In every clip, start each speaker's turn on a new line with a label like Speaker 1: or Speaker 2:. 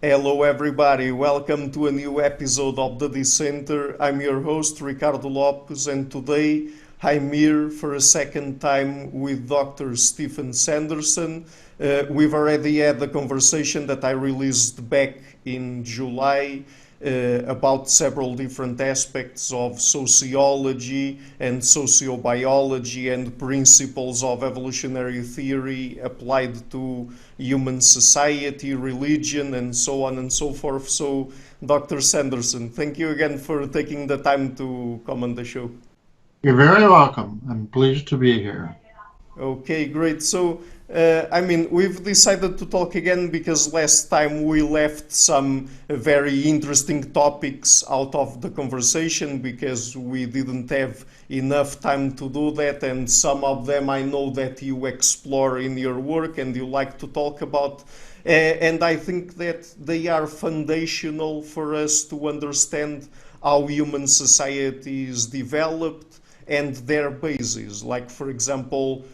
Speaker 1: Hello, everybody. Welcome to a new episode of the Dissenter. I'm your host, Ricardo Lopes, and today I'm here for a second time with Dr. Stephen Sanderson. We've already had the conversation that I released back in July about several different aspects of sociology and sociobiology and principles of evolutionary theory applied to human society, religion, and so on and so forth. So, Dr. Sanderson, thank you again for taking the time to come on the show.
Speaker 2: You're very welcome. I'm pleased to be here.
Speaker 1: Okay, great. So, we've decided to talk again because last time we left some very interesting topics out of the conversation because we didn't have enough time to do that, and some of them I know that you explore in your work and you like to talk about. And I think that they are foundational for us to understand how human society is developed and their bases, like, for example,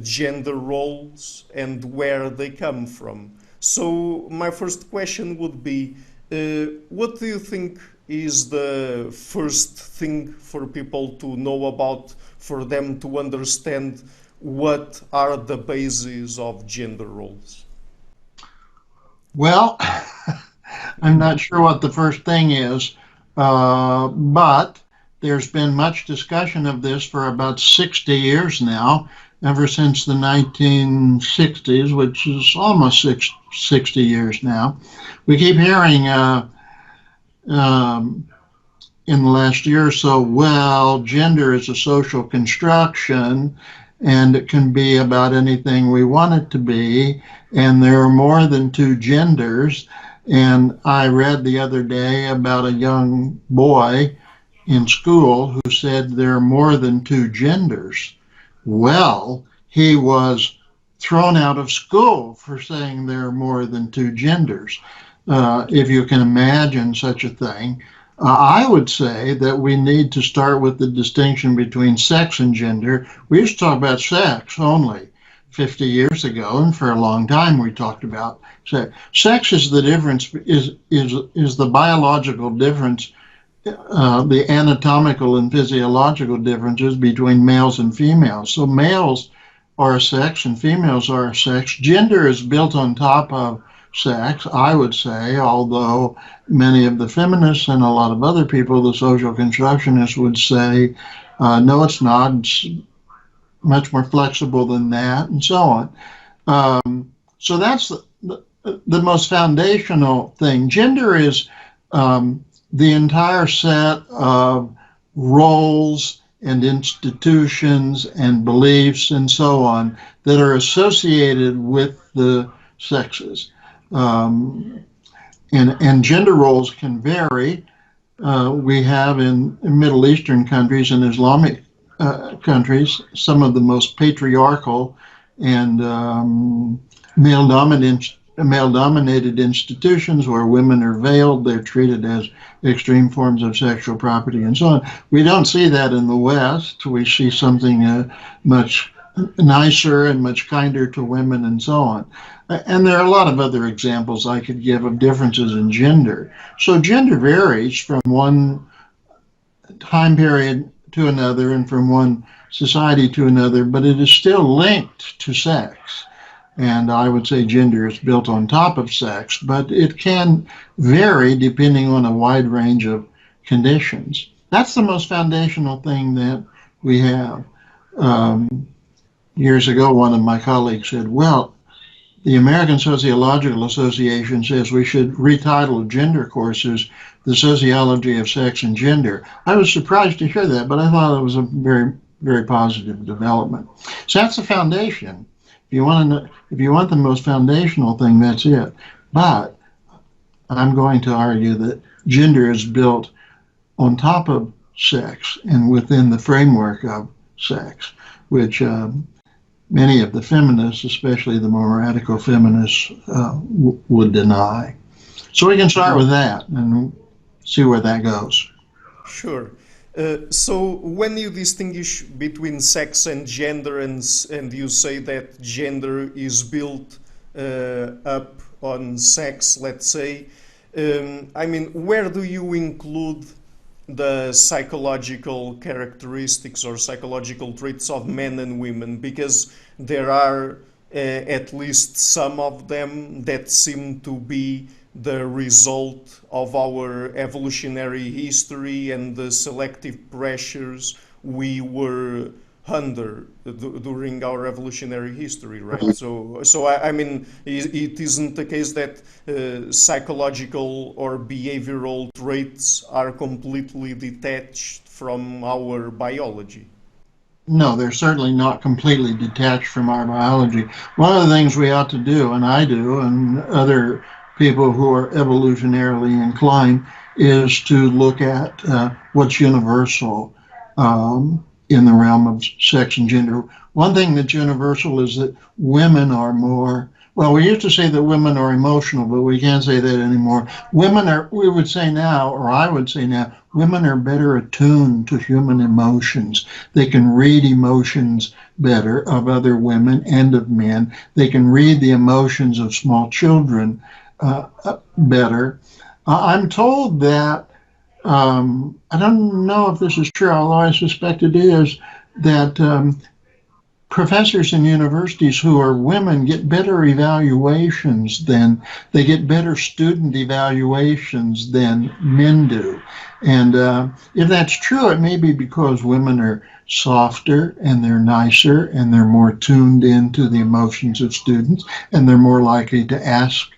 Speaker 1: gender roles and where they come from. So my first question would be, what do you think is the first thing for people to know about, for them to understand what are the bases of gender roles?
Speaker 2: Well, I'm not sure what the first thing is, but there's been much discussion of this for about 60 years now, ever since the 1960s, which is almost 60 years now. We keep hearing in the last year or so, well, gender is a social construction and it can be about anything we want it to be, and there are more than two genders. And I read the other day about a young boy in school who said there are more than two genders. Well, he was thrown out of school for saying there are more than two genders. If you can imagine such a thing, I would say that we need to start with the distinction between sex and gender. We used to talk about sex only 50 years ago, and for a long time we talked about sex. Sex is the difference, is the biological difference, the anatomical and physiological differences between males and females. So males are sex and females are sex. Gender is built on top of sex, I would say, although many of the feminists and a lot of other people, the social constructionists, would say, no, it's not. It's much more flexible than that, and so on. So that's the most foundational thing. Gender is the entire set of roles and institutions and beliefs and so on that are associated with the sexes. And gender roles can vary. We have in Middle Eastern countries and Islamic countries some of the most patriarchal and male-dominated institutions where women are veiled. They're treated as extreme forms of sexual property and so on. We don't see that in the West. We see something much nicer and much kinder to women and so on. And there are a lot of other examples I could give of differences in gender. So gender varies from one time period to another and from one society to another, but it is still linked to sex. And I would say gender is built on top of sex, but it can vary depending on a wide range of conditions. That's the most foundational thing that we have. Years ago, one of my colleagues said, well, the American Sociological Association says we should retitle gender courses The Sociology of Sex and Gender. I was surprised to hear that, but I thought it was a very, very positive development. So that's the foundation. If you want the most foundational thing, that's it. But I'm going to argue that gender is built on top of sex and within the framework of sex, which many of the feminists, especially the more radical feminists, would deny. So we can start with that and see where that goes.
Speaker 1: Sure. So when you distinguish between sex and gender, and you say that gender is built up on sex, let's say, I mean, where do you include the psychological characteristics or psychological traits of men and women? Because there are at least some of them that seem to be the result of our evolutionary history and the selective pressures we were under during our evolutionary history, right? So I mean, it isn't the case that psychological or behavioral traits are completely detached from our biology.
Speaker 2: No, they're certainly not completely detached from our biology. One of the things we ought to do, and I do, and other people who are evolutionarily inclined, is to look at what's universal in the realm of sex and gender. One thing that's universal is that women are more, well, we used to say that women are emotional, but we can't say that anymore. Women are, we would say now, or I would say now, women are better attuned to human emotions. They can read emotions better of other women and of men. They can read the emotions of small children better. I'm told that, I don't know if this is true, although I suspect it is, that professors in universities who are women get better evaluations than, they get better student evaluations than men do. And if that's true, it may be because women are softer and they're nicer and they're more tuned into the emotions of students, and they're more likely to ask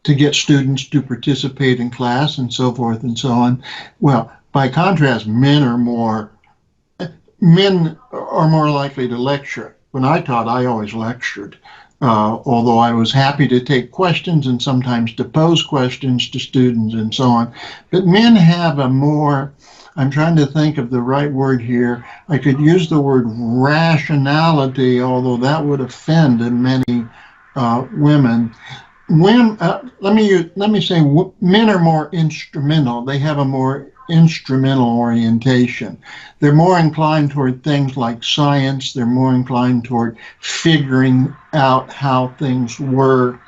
Speaker 2: to get students to participate in class and so forth and so on. Well, by contrast, men are more likely to lecture. When I taught, I always lectured, although I was happy to take questions and sometimes to pose questions to students and so on. But men have a more, I'm trying to think of the right word here. I could use the word rationality, although that would offend many women. Let me say, men are more instrumental. They have a more instrumental orientation. They're more inclined toward things like science. They're more inclined toward figuring out how things work.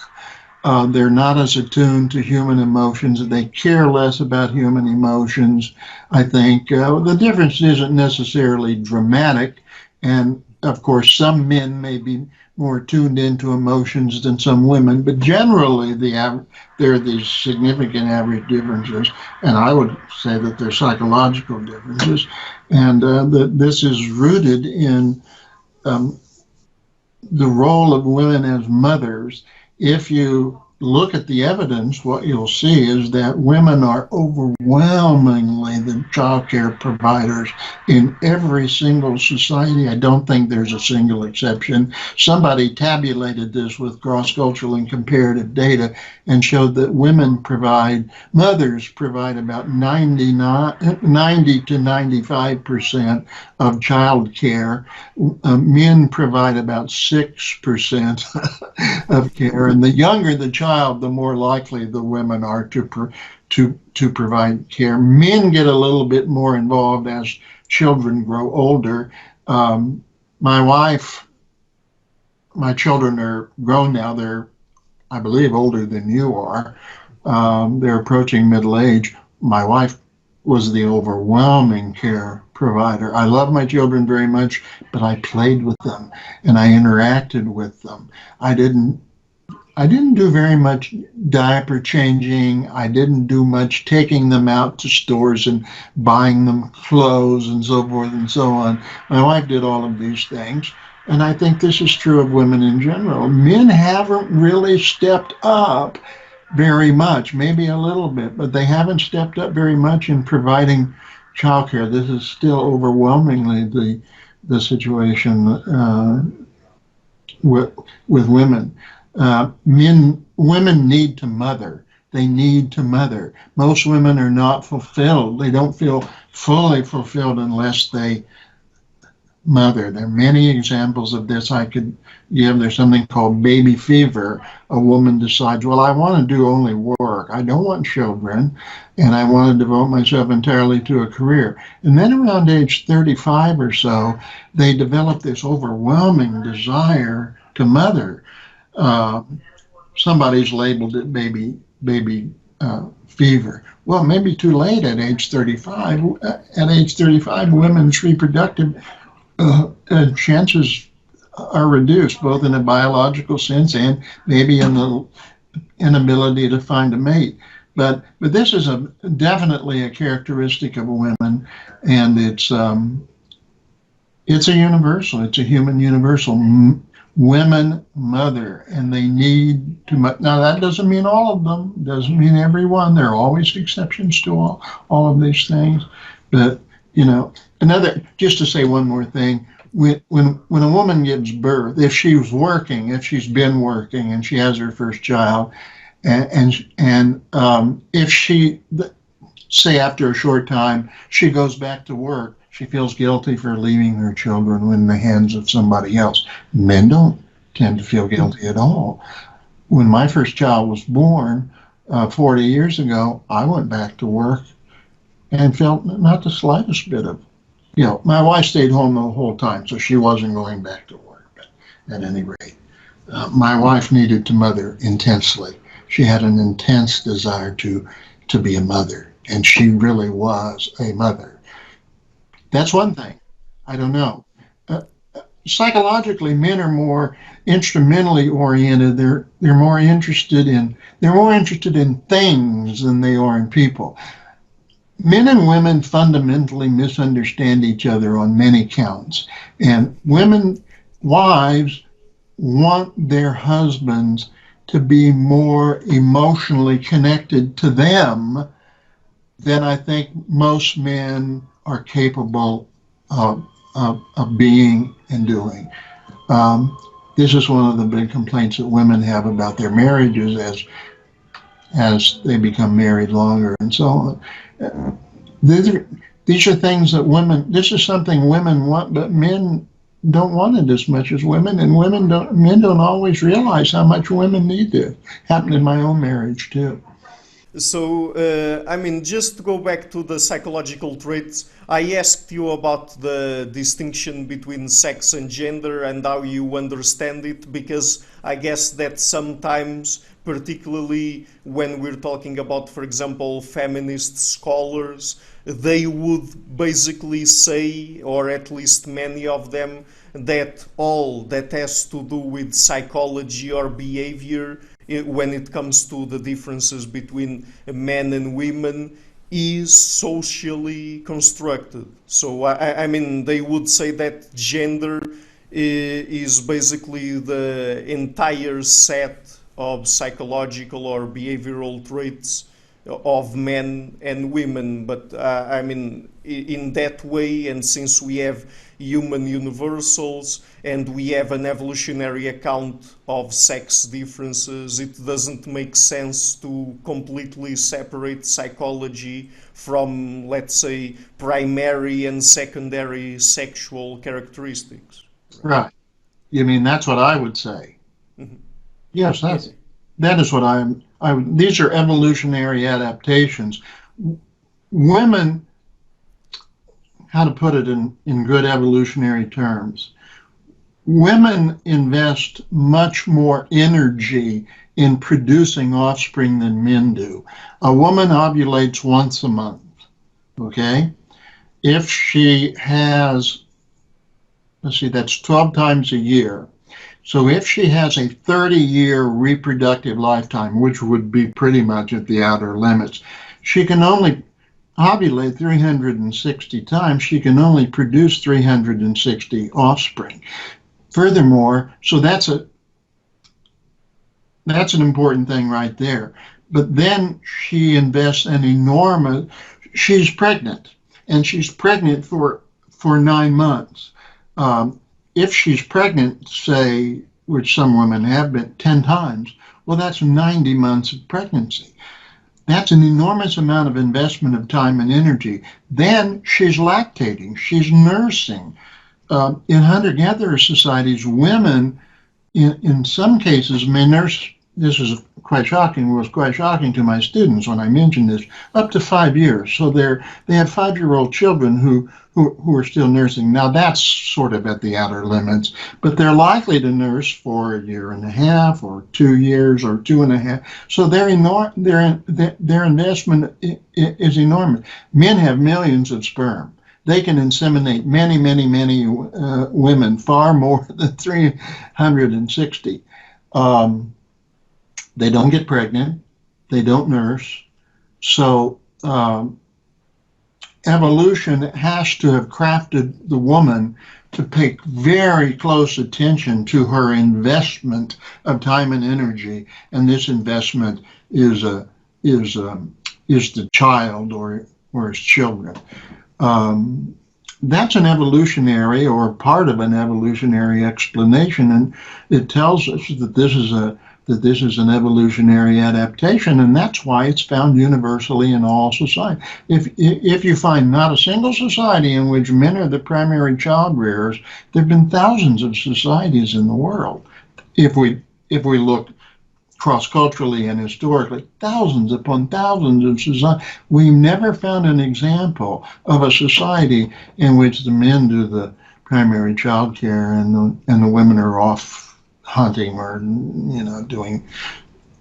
Speaker 2: They're not as attuned to human emotions. They care less about human emotions, I think. The difference isn't necessarily dramatic. And of course, some men may be more tuned into emotions than some women, but generally there are these significant average differences, and I would say that they're psychological differences, and that this is rooted in the role of women as mothers. If you look at the evidence, what you'll see is that women are overwhelmingly the child care providers in every single society. I don't think there's a single exception. Somebody tabulated this with cross-cultural and comparative data and showed that mothers provide about 90 to 95% of child care. Men provide about 6% of care, and the younger the child, the more likely the women are to provide care. Men get a little bit more involved as children grow older. My children are grown now. They're, I believe, older than you are. They're approaching middle age. My wife was the overwhelming care provider. I love my children very much, but I played with them and I interacted with them. I didn't do very much diaper changing. I didn't do much taking them out to stores and buying them clothes and so forth and so on. My wife did all of these things. And I think this is true of women in general. Men haven't really stepped up very much, maybe a little bit, but they haven't stepped up very much in providing childcare. This is still overwhelmingly the situation with women. Women need to mother. They need to mother. Most women are not fulfilled. They don't feel fully fulfilled unless they mother. There are many examples of this I could give. There's something called baby fever. A woman decides, well, I want to do only work. I don't want children, and I want to devote myself entirely to a career. And then around age 35 or so, they develop this overwhelming desire to mother. somebody's labeled it baby fever. Well, maybe too late at age 35. At age 35, women's reproductive chances are reduced, both in a biological sense and maybe in the inability to find a mate. But this is definitely a characteristic of women, and it's a universal. It's a human universal. Women mother, and they need to. Now that doesn't mean all of them. Doesn't mean everyone. There are always exceptions to all of these things. But just to say one more thing. When a woman gives birth, if she's been working, and she has her first child, and if she, say after a short time, she goes back to work, she feels guilty for leaving her children in the hands of somebody else. Men don't tend to feel guilty at all. When my first child was born 40 years ago, I went back to work and felt not the slightest bit of. My wife stayed home the whole time, so she wasn't going back to work. But at any rate, my wife needed to mother intensely. She had an intense desire to be a mother, and she really was a mother. That's one thing. I don't know. Psychologically, men are more instrumentally oriented. They're more interested in things than they are in people. Men and women fundamentally misunderstand each other on many counts, and wives want their husbands to be more emotionally connected to them than I think most men are capable of being and doing. This is one of the big complaints that women have about their marriages as they become married longer and so on. These are things that this is something women want, but men don't want it as much as women, and men don't always realize how much women need this. Happened in my own marriage too.
Speaker 1: So, just to go back to the psychological traits, I asked you about the distinction between sex and gender and how you understand it, because I guess that sometimes, particularly when we're talking about, for example, feminist scholars, they would basically say, or at least many of them, that all that has to do with psychology or behavior when it comes to the differences between men and women is socially constructed. So, they would say that gender is basically the entire set of psychological or behavioral traits of men and women. But, in that way, and since we have human universals and we have an evolutionary account of sex differences, it doesn't make sense to completely separate psychology from, let's say, primary and secondary sexual characteristics.
Speaker 2: Right. You mean that's what I would say? Mm-hmm. Yes, that is what these are evolutionary adaptations. Women, how to put it in good evolutionary terms, women invest much more energy in producing offspring than men do. A woman ovulates once a month, okay? If she has, that's 12 times a year. So if she has a 30-year reproductive lifetime, which would be pretty much at the outer limits, she can only ovulate 360 times. She can only produce 360 offspring. Furthermore, so that's an important thing right there. But then she invests she's pregnant, and she's pregnant for 9 months. If she's pregnant, say, which some women have been 10 times, well, that's 90 months of pregnancy. That's an enormous amount of investment of time and energy. Then she's lactating, she's nursing. In hunter-gatherer societies, women, in some cases, may nurse this is quite shocking, was quite shocking to my students when I mentioned this, up to 5 years. So they had 5-year-old children who are still nursing. Now that's sort of at the outer limits, but they're likely to nurse for a year and a half or 2 years or 2.5. So their investment is enormous. Men have millions of sperm. They can inseminate many, many, many women, far more than 360. They don't get pregnant. They don't nurse. So evolution has to have crafted the woman to pay very close attention to her investment of time and energy, and this investment is the child or its children. That's an evolutionary or part of an evolutionary explanation, and it tells us that this is an evolutionary adaptation, and that's why it's found universally in all society. If you find not a single society in which men are the primary child rearers, there have been thousands of societies in the world. If we look cross-culturally and historically, thousands upon thousands of societies, we've never found an example of a society in which the men do the primary child care and the women are off hunting or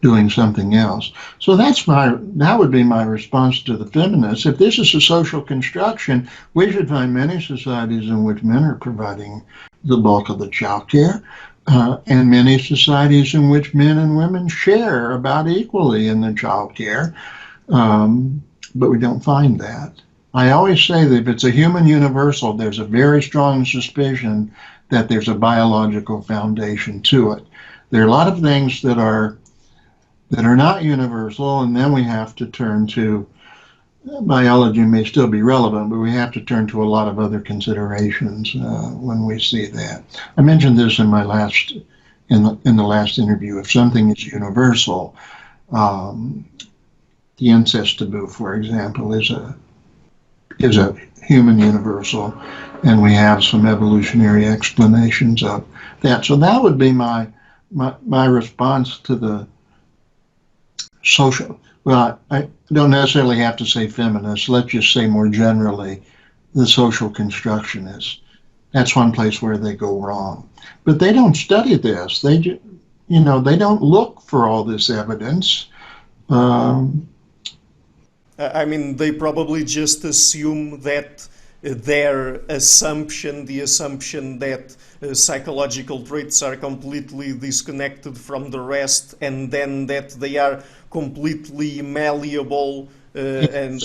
Speaker 2: doing something else. So that would be my response to the feminists. If this is a social construction, we should find many societies in which men are providing the bulk of the child care. And many societies in which men and women share about equally in the child care, but we don't find that. I always say that if it's a human universal, there's a very strong suspicion that there's a biological foundation to it. There are a lot of things that are not universal, and then we have to turn to biology may still be relevant, but we have to turn to a lot of other considerations when we see that. I mentioned this in my last interview. If something is universal, the incest taboo, for example, is a human universal, and we have some evolutionary explanations of that. So that would be my response to the social. Well, I don't necessarily have to say feminists. Let's just say more generally, the social constructionists. That's one place where they go wrong. But they don't study this. They don't look for all this evidence.
Speaker 1: I mean, they probably just assume that the assumption that psychological traits are completely disconnected from the rest, and then that they are completely malleable, and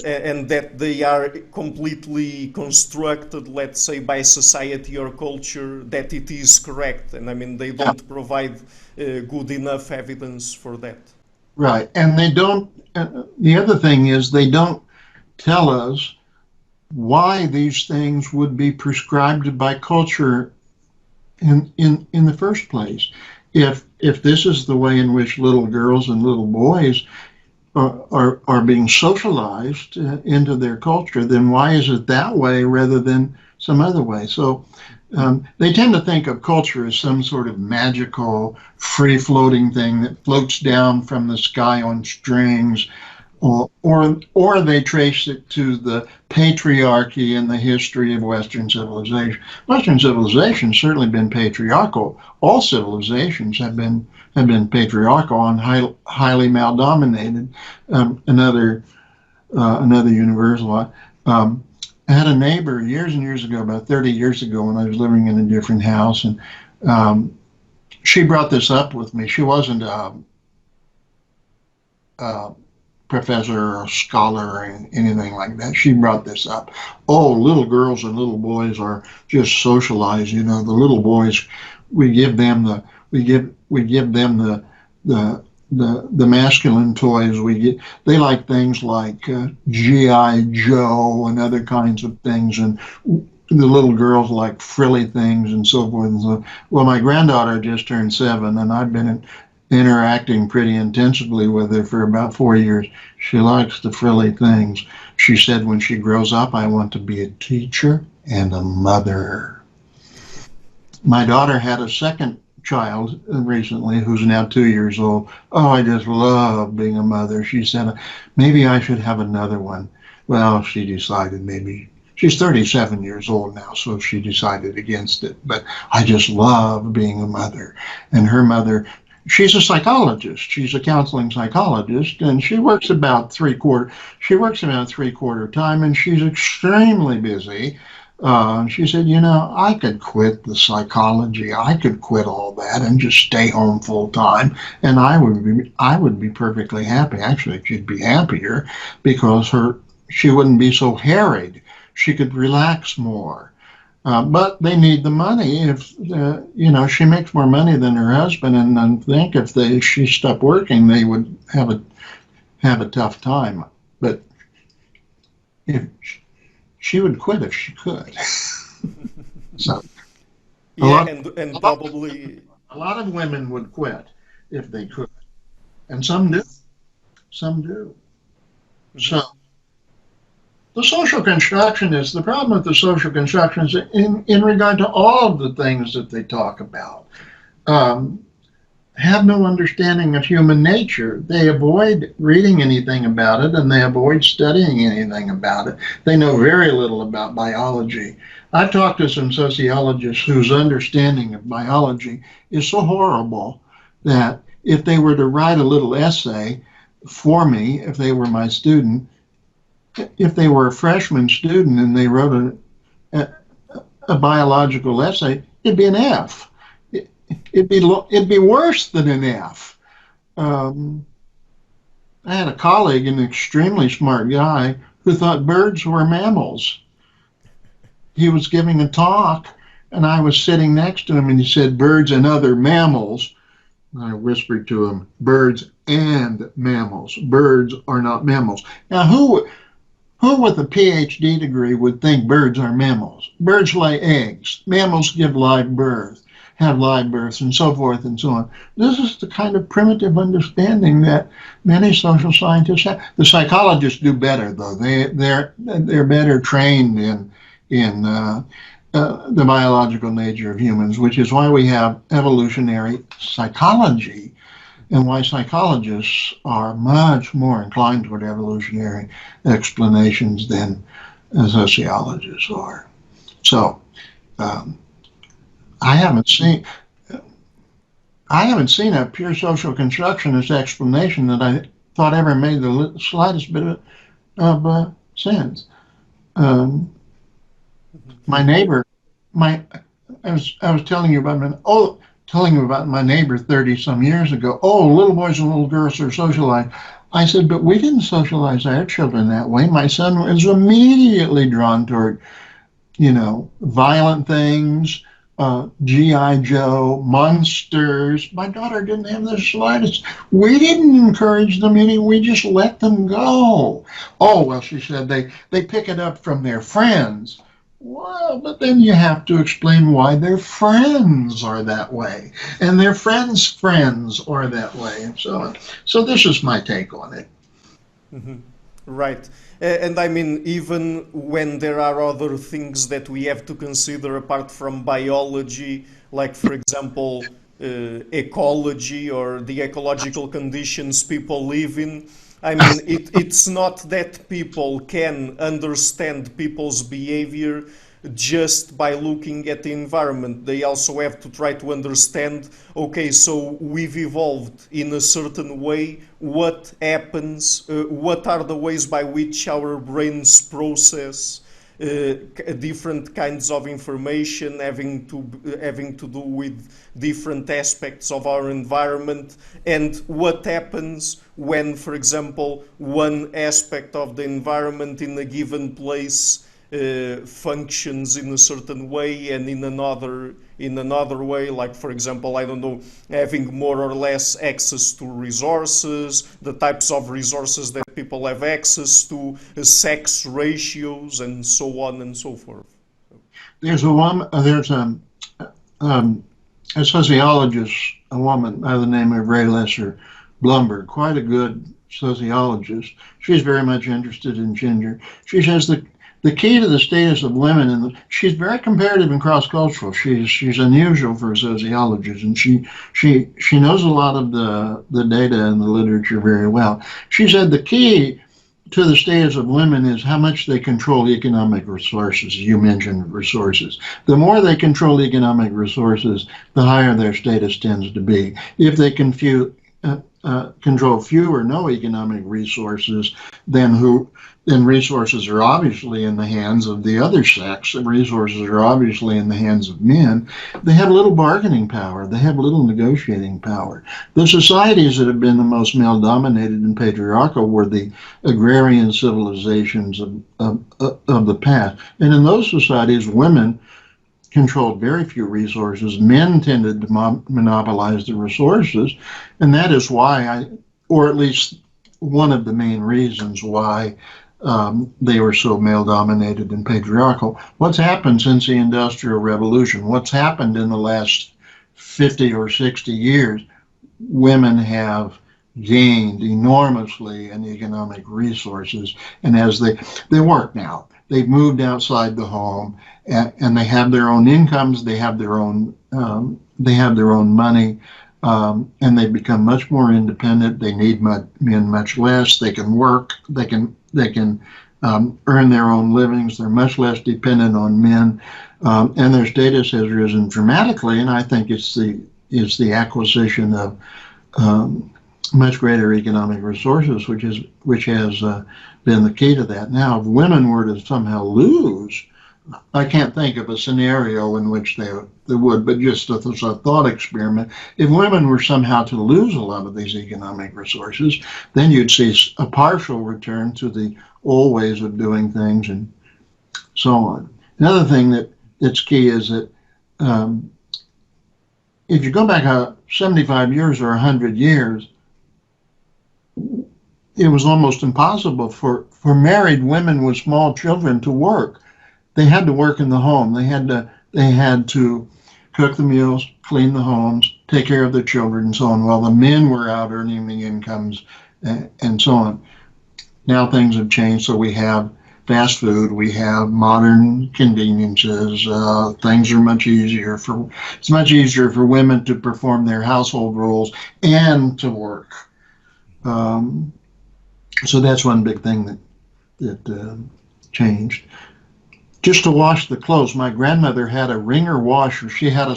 Speaker 1: that they are completely constructed, let's say, by society or culture, that it is correct. And I mean, they don't provide good enough evidence for that.
Speaker 2: Right. And they don't, the other thing is they don't tell us why these things would be prescribed by culture in the first place. If this is the way in which little girls and little boys are being socialized into their culture, then why is it that way rather than some other way? So they tend to think of culture as some sort of magical, free-floating thing that floats down from the sky on strings, or they trace it to the patriarchy and the history of Western civilization. Western civilization has certainly been patriarchal. All civilizations have been patriarchal and highly male-dominated. Another universal. I had a neighbor years and years ago, about 30 years ago, when I was living in a different house, and she brought this up with me. She wasn't a professor or a scholar or anything like that. She brought this up. Oh, little girls and little boys are just socialized. You know, the little boys, we give them the masculine toys. They like things like G.I. Joe and other kinds of things, and the little girls like frilly things and so forth. And so, well, my granddaughter just turned 7, and I've been interacting pretty intensively with her for about 4 years. She likes the frilly things. She said when she grows up, I want to be a teacher and a mother. My daughter had a second child recently who's now 2 years old. Oh, I just love being a mother. She said, maybe I should have another one. Well, she decided maybe she's 37 years old now, so she decided against it. But I just love being a mother. And her mother, she's a psychologist. She's a counseling psychologist, and she works about three-quarter time, and she's extremely busy. She said, I could quit the psychology. I could quit all that and just stay home full time, and I would be perfectly happy. Actually, she'd be happier because she wouldn't be so harried. She could relax more. But they need the money. If she makes more money than her husband, and I think if she stopped working, they would have a tough time. But if she would quit if she could. So
Speaker 1: and probably
Speaker 2: a lot of women would quit if they could, and some do. Some do. So the social constructionists, the problem with the social constructionists in regard to all of the things that they talk about, have no understanding of human nature. They avoid reading anything about it, and they avoid studying anything about it. They know very little about biology. I've talked to some sociologists whose understanding of biology is so horrible that if they were to write a little essay for me, if they were my student, if they were a freshman student and they wrote a biological essay, it'd be an F. It'd be worse than an F. I had a colleague, an extremely smart guy, who thought birds were mammals. He was giving a talk, and I was sitting next to him, and he said, "Birds and other mammals." And I whispered to him, "Birds and mammals. Birds are not mammals." Now, who with a PhD degree would think birds are mammals? Birds lay eggs. Mammals have live births, and so forth and so on. This is the kind of primitive understanding that many social scientists have. The psychologists do better, though. They're better trained in the biological nature of humans, which is why we have evolutionary psychology, and why psychologists are much more inclined toward evolutionary explanations than sociologists are. So I haven't seen a pure social constructionist explanation that I thought ever made the slightest bit of sense. My neighbor, I was telling you about my neighbor 30 some years ago. Oh, little boys and little girls are socialized. I said, but we didn't socialize our children that way. My son was immediately drawn toward, violent things, G.I. Joe, monsters. My daughter didn't have the slightest. We didn't encourage them any. We just let them go. Oh, well, she said they pick it up from their friends. Well, but then you have to explain why their friends are that way, and their friends' friends are that way, and so on. So this is my take on it.
Speaker 1: Mm-hmm. Right. And I mean, even when there are other things that we have to consider apart from biology, like, for example, ecology or the ecological conditions people live in, I mean, it's not that people can understand people's behavior just by looking at the environment. They also have to try to understand, okay, so we've evolved in a certain way. What happens? What are the ways by which our brains process different kinds of information having to do with different aspects of our environment, and what happens when, for example, one aspect of the environment in a given place functions in a certain way and in another way, like, for example, I don't know, having more or less access to resources, the types of resources that people have access to, sex ratios, and so on and so forth.
Speaker 2: There's a sociologist, a woman by the name of Ray Lesser Blumberg, quite a good sociologist. She's very much interested in gender. She says that the key to the status of women, and she's very comparative and cross-cultural. She's unusual for a sociologist, and she knows a lot of the data and the literature very well. She said the key to the status of women is how much they control economic resources. You mentioned resources. The more they control economic resources, the higher their status tends to be. If they control few or no economic resources, then resources are obviously in the hands of the other sex, and resources are obviously in the hands of men. They have little bargaining power. They have little negotiating power. The societies that have been the most male-dominated and patriarchal were the agrarian civilizations of the past. And in those societies, women controlled very few resources. Men tended to monopolize the resources, and that is why or at least one of the main reasons why they were so male-dominated and patriarchal. What's happened since the Industrial Revolution? What's happened in the last 50 or 60 years? Women have gained enormously in economic resources, and as they work now, they've moved outside the home, and they have their own incomes, they have their own money, and they become much more independent. They need men much less. They can work. They can earn their own livings. They're much less dependent on men, and their status has risen dramatically. And I think it's the acquisition of much greater economic resources, which has been the key to that. Now, if women were to somehow lose, I can't think of a scenario in which they would, but just as a thought experiment, if women were somehow to lose a lot of these economic resources, then you'd see a partial return to the old ways of doing things and so on. Another thing that's key is that if you go back 75 years or 100 years, it was almost impossible for married women with small children to work. They had to work in the home. They had to cook the meals, clean the homes, take care of the children, and so on, while the men were out earning the incomes and so on. Now things have changed, so we have fast food, we have modern conveniences. Things are much easier it's much easier for women to perform their household roles and to work. So that's one big thing that changed. Just to wash the clothes, my grandmother had a wringer washer. She had a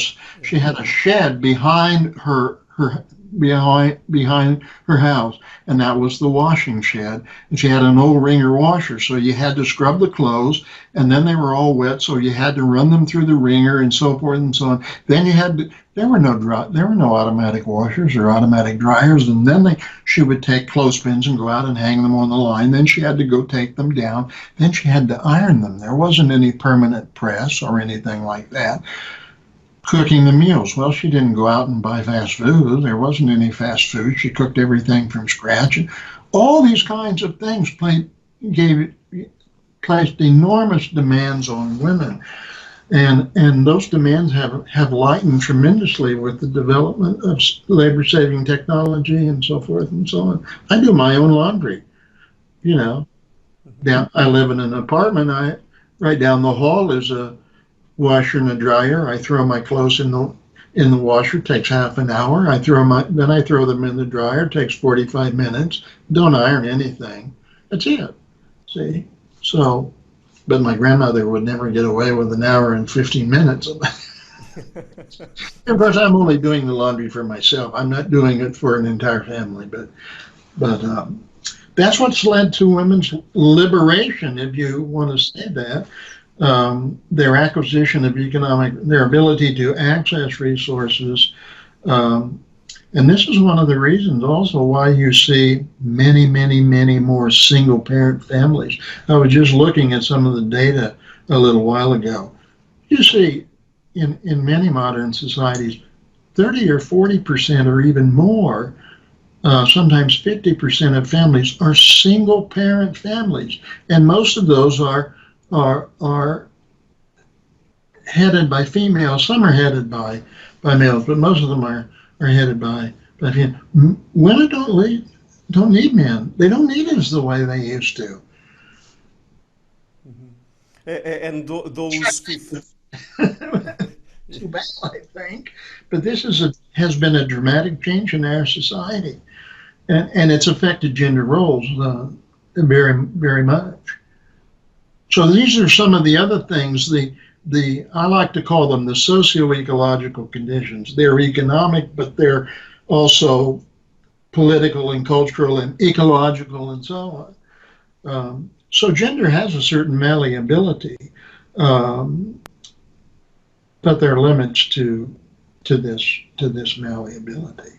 Speaker 2: shed behind her house, and that was the washing shed. And she had an old wringer washer, so you had to scrub the clothes, and then they were all wet, so you had to run them through the wringer and so forth and so on. Then there were no automatic washers or automatic dryers, and then she would take clothespins and go out and hang them on the line. Then she had to go take them down. Then she had to iron them. There wasn't any permanent press or anything like that. Cooking the meals. Well, she didn't go out and buy fast food. There wasn't any fast food. She cooked everything from scratch. And all these kinds of things placed enormous demands on women. And those demands have lightened tremendously with the development of labor-saving technology and so forth and so on. I do my own laundry. Now I live in an apartment. Right down the hall is a washer and a dryer. I throw my clothes in the washer. It takes half an hour. Then I throw them in the dryer. It takes 45 minutes. Don't iron anything. That's it. See? So, but my grandmother would never get away with an hour and 15 minutes. Of course, I'm only doing the laundry for myself. I'm not doing it for an entire family. But that's what's led to women's liberation, if you want to say that. Their acquisition of their ability to access resources. And this is one of the reasons also why you see many, many, many more single parent families. I was just looking at some of the data a little while ago. You see in many modern societies, 30 or 40% or even more, sometimes 50% of families are single parent families. And most of those are headed by females. Some are headed by males, but most of them are headed by females. Women don't need men. They don't need us the way they used to.
Speaker 1: Those fifth.
Speaker 2: Too bad, I think. But this has been a dramatic change in our society, and it's affected gender roles very, very much. So these are some of the other things. I like to call them the socio-ecological conditions. They're economic, but they're also political and cultural and ecological and so on. So gender has a certain malleability, but there are limits to this malleability.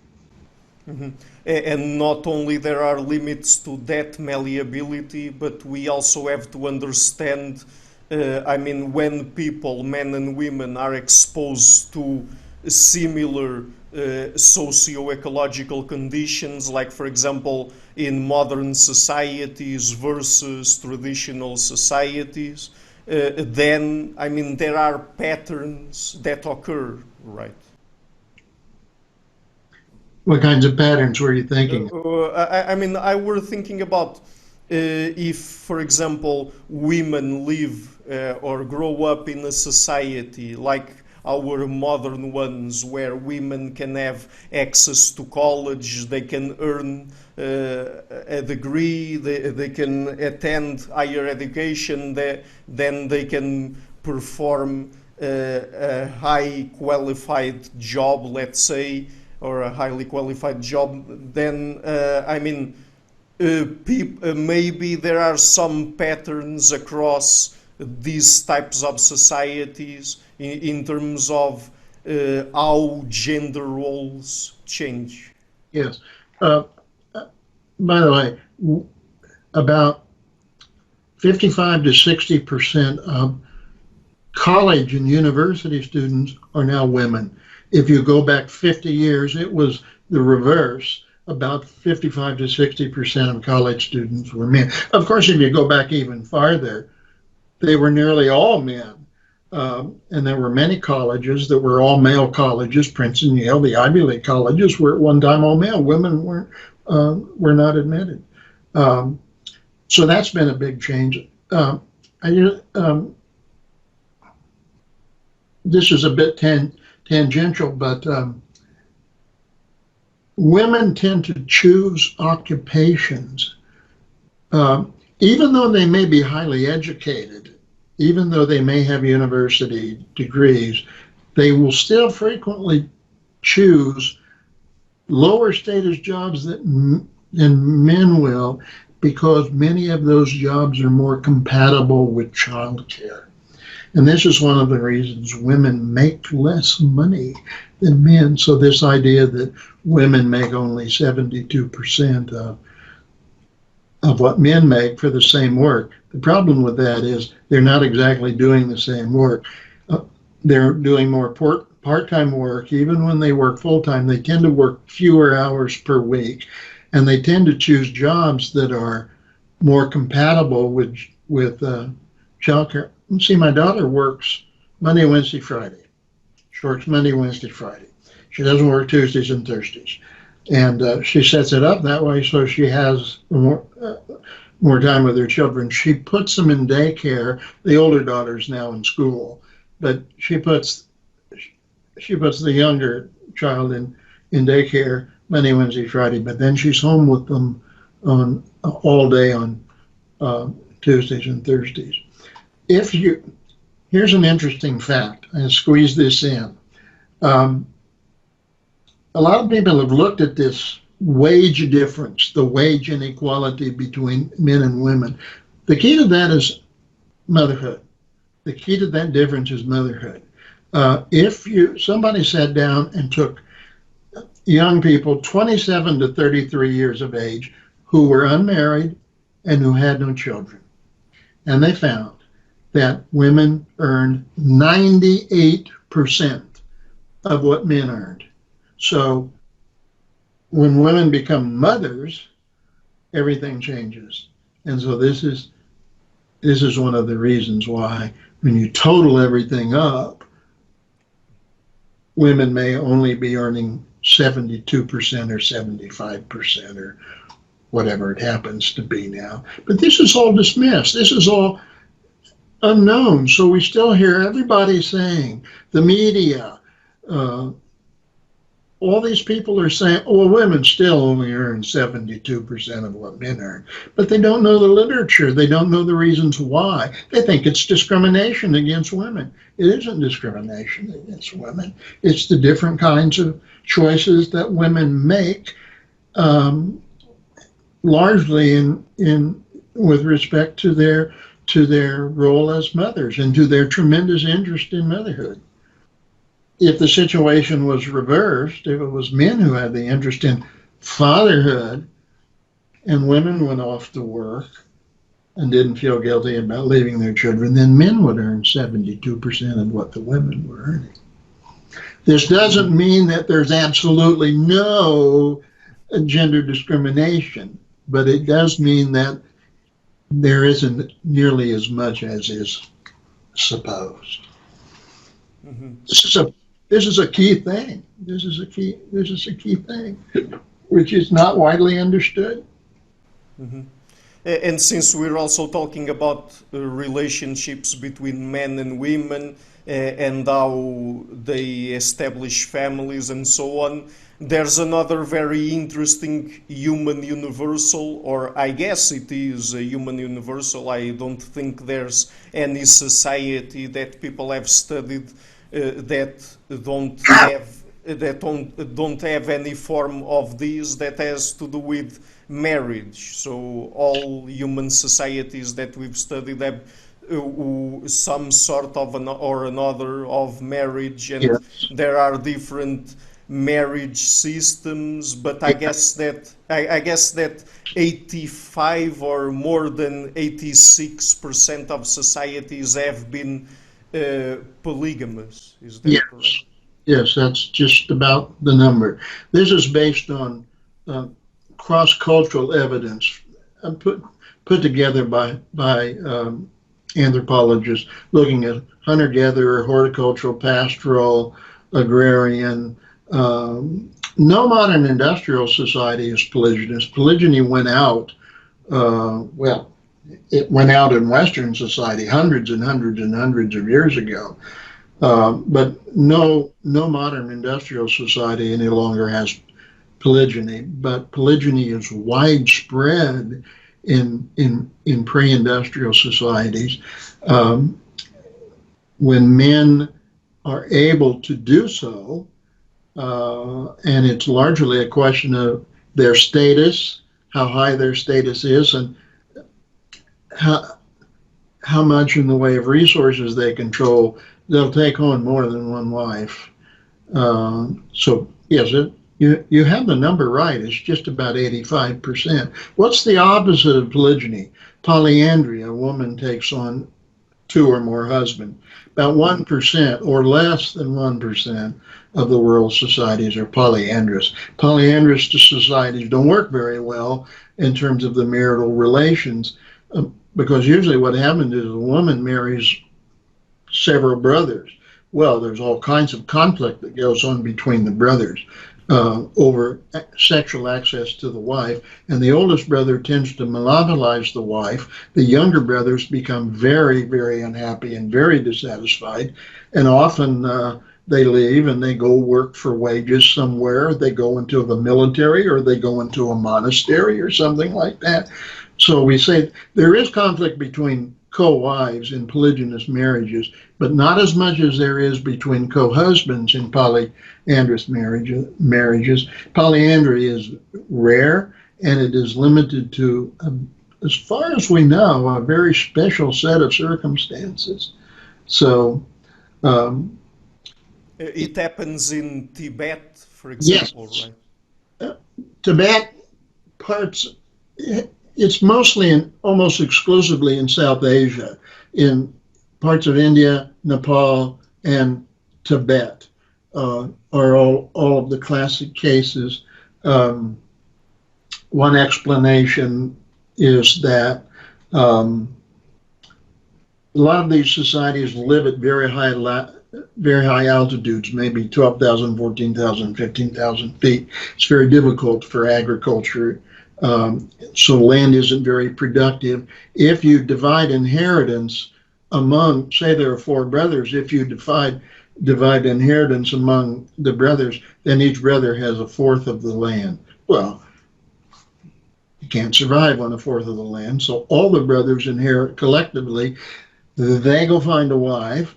Speaker 1: Mm-hmm. And not only there are limits to that malleability, but we also have to understand, when people, men and women, are exposed to similar socio-ecological conditions, like, for example, in modern societies versus traditional societies, then, there are patterns that occur, right?
Speaker 2: What kinds of patterns were you thinking?
Speaker 1: I were thinking about if, for example, women live or grow up in a society like our modern ones, where women can have access to college, they can earn a degree, they can attend higher education, then they can perform a high qualified job, let's say, or a highly qualified job, then maybe there are some patterns across these types of societies in terms of how gender roles change.
Speaker 2: Yes. By the way, about 55 to 60% of college and university students are now women. If you go back 50 years, it was the reverse. About 55 to 60% of college students were men. Of course, if you go back even farther, they were nearly all men. And there were many colleges that were all male colleges. Princeton, Yale, the Ivy League colleges were at one time all male. Women were not admitted. So that's been a big change. This is a bit tangential, but women tend to choose occupations, even though they may be highly educated, even though they may have university degrees, they will still frequently choose lower status jobs than men will, because many of those jobs are more compatible with childcare. And this is one of the reasons women make less money than men. So this idea that women make only 72% of what men make for the same work, the problem with that is they're not exactly doing the same work. They're doing more part-time work. Even when they work full-time, they tend to work fewer hours per week, and they tend to choose jobs that are more compatible with childcare. See, my daughter works Monday, Wednesday, Friday. She works Monday, Wednesday, Friday. She doesn't work Tuesdays and Thursdays. And she sets it up that way so she has more time with her children. She puts them in daycare. The older daughter's now in school, but she puts the younger child in daycare Monday, Wednesday, Friday, but then she's home with them on all day on Tuesdays and Thursdays. Here's an interesting fact, and squeeze this in. A lot of people have looked at this wage difference, the wage inequality between men and women. The key to that is motherhood. The key to that difference is motherhood. If somebody sat down and took young people 27 to 33 years of age who were unmarried and who had no children, and they found that women earned 98% of what men earned. So when women become mothers, everything changes. And so this is one of the reasons why when you total everything up, women may only be earning 72% or 75% or whatever it happens to be now. But this is all dismissed. This is all unknown. So we still hear everybody saying, the media, uh, all these people are saying, oh, women still only earn 72% of what men earn. But they don't know the literature. They don't know the reasons why. They think it's discrimination against women. It isn't discrimination against women. It's the different kinds of choices that women make, um, largely in with respect to their role as mothers and to their tremendous interest in motherhood. If the situation was reversed, if it was men who had the interest in fatherhood and women went off to work and didn't feel guilty about leaving their children, then men would earn 72% of what the women were earning. This doesn't mean that there's absolutely no gender discrimination, but it does mean that there isn't nearly as much as is supposed.
Speaker 1: Mm-hmm.
Speaker 2: This is a key thing. This is a key thing, which is not widely understood.
Speaker 1: Mm-hmm. And since we're also talking about relationships between men and women and how they establish families and so on, there's another very interesting human universal, or I guess it is a human universal. I don't think there's any society that people have studied that don't have any form of this that has to do with marriage. So all human societies that we've studied have some sort of or another of marriage, and
Speaker 2: Yes.
Speaker 1: there are different marriage systems. But I guess that 85 or more than 86% of societies have been polygamous. Is that correct?
Speaker 2: Yes. Yes, that's just about the number. This is based on uh, cross-cultural evidence put together by anthropologists looking at hunter-gatherer, horticultural, pastoral, agrarian. No modern industrial society is polygynous. Polygyny went out. Well, it went out in Western society hundreds and hundreds and hundreds of years ago. But no modern industrial society any longer has polygyny. But polygyny is widespread in pre-industrial societies. When men are able to do so, and it's largely a question of their status, how high their status is, and how much in the way of resources they control, they'll take on more than one wife. So yes, you have the number right. It's just about 85%. What's the opposite of polygyny? Polyandry. A woman takes on two or more husbands. About 1% or less than 1% of the world's societies are polyandrous. Polyandrous societies don't work very well in terms of the marital relations, because usually what happens is a woman marries several brothers. Well, there's all kinds of conflict that goes on between the brothers over sexual access to the wife, and the oldest brother tends to monopolize the wife. The younger brothers become very, very unhappy and very dissatisfied, and often they leave and they go work for wages somewhere. They go into the military or they go into a monastery or something like that. So we say there is conflict between co-wives in polygynous marriages, but not as much as there is between co-husbands in polyandrous marriages. Polyandry is rare, and it is limited to, as far as we know, a very special set of circumstances. So
Speaker 1: it happens in Tibet, for
Speaker 2: yes,
Speaker 1: example, right?
Speaker 2: Tibet parts. It's mostly and almost exclusively in South Asia, in parts of India, Nepal, and Tibet are all of the classic cases. One explanation is that a lot of these societies live at very high altitudes, maybe 12,000, 14,000, 15,000 feet. It's very difficult for agriculture. So land isn't very productive. If you divide inheritance among, say there are four brothers, if you divide inheritance among the brothers, then each brother has a fourth of the land. Well, you can't survive on a fourth of the land, so all the brothers inherit collectively. They go find a wife,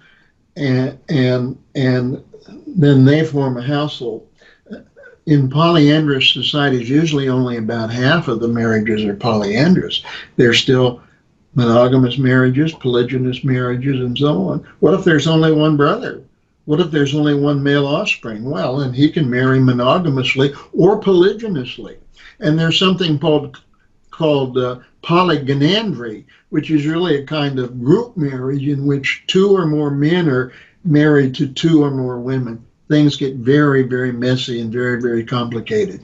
Speaker 2: and then they form a household. In polyandrous societies, usually only about half of the marriages are polyandrous. There's still monogamous marriages, polygynous marriages, and so on. What if there's only one brother? What if there's only one male offspring? Well, then he can marry monogamously or polygynously. And there's something called polygynandry, which is really a kind of group marriage in which two or more men are married to two or more women. Things get very, very messy and very, very complicated.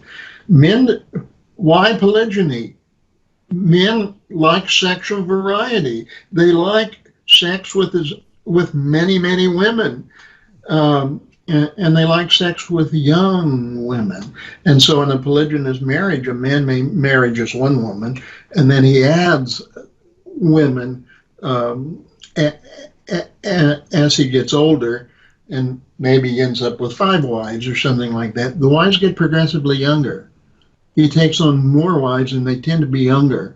Speaker 2: Why polygyny? Men like sexual variety. They like sex with many, many women. And they like sex with young women. And so in a polygynous marriage, a man may marry just one woman, and then he adds women as he gets older, and maybe ends up with 5 wives or something like that. The wives get progressively younger. He takes on more wives, and they tend to be younger.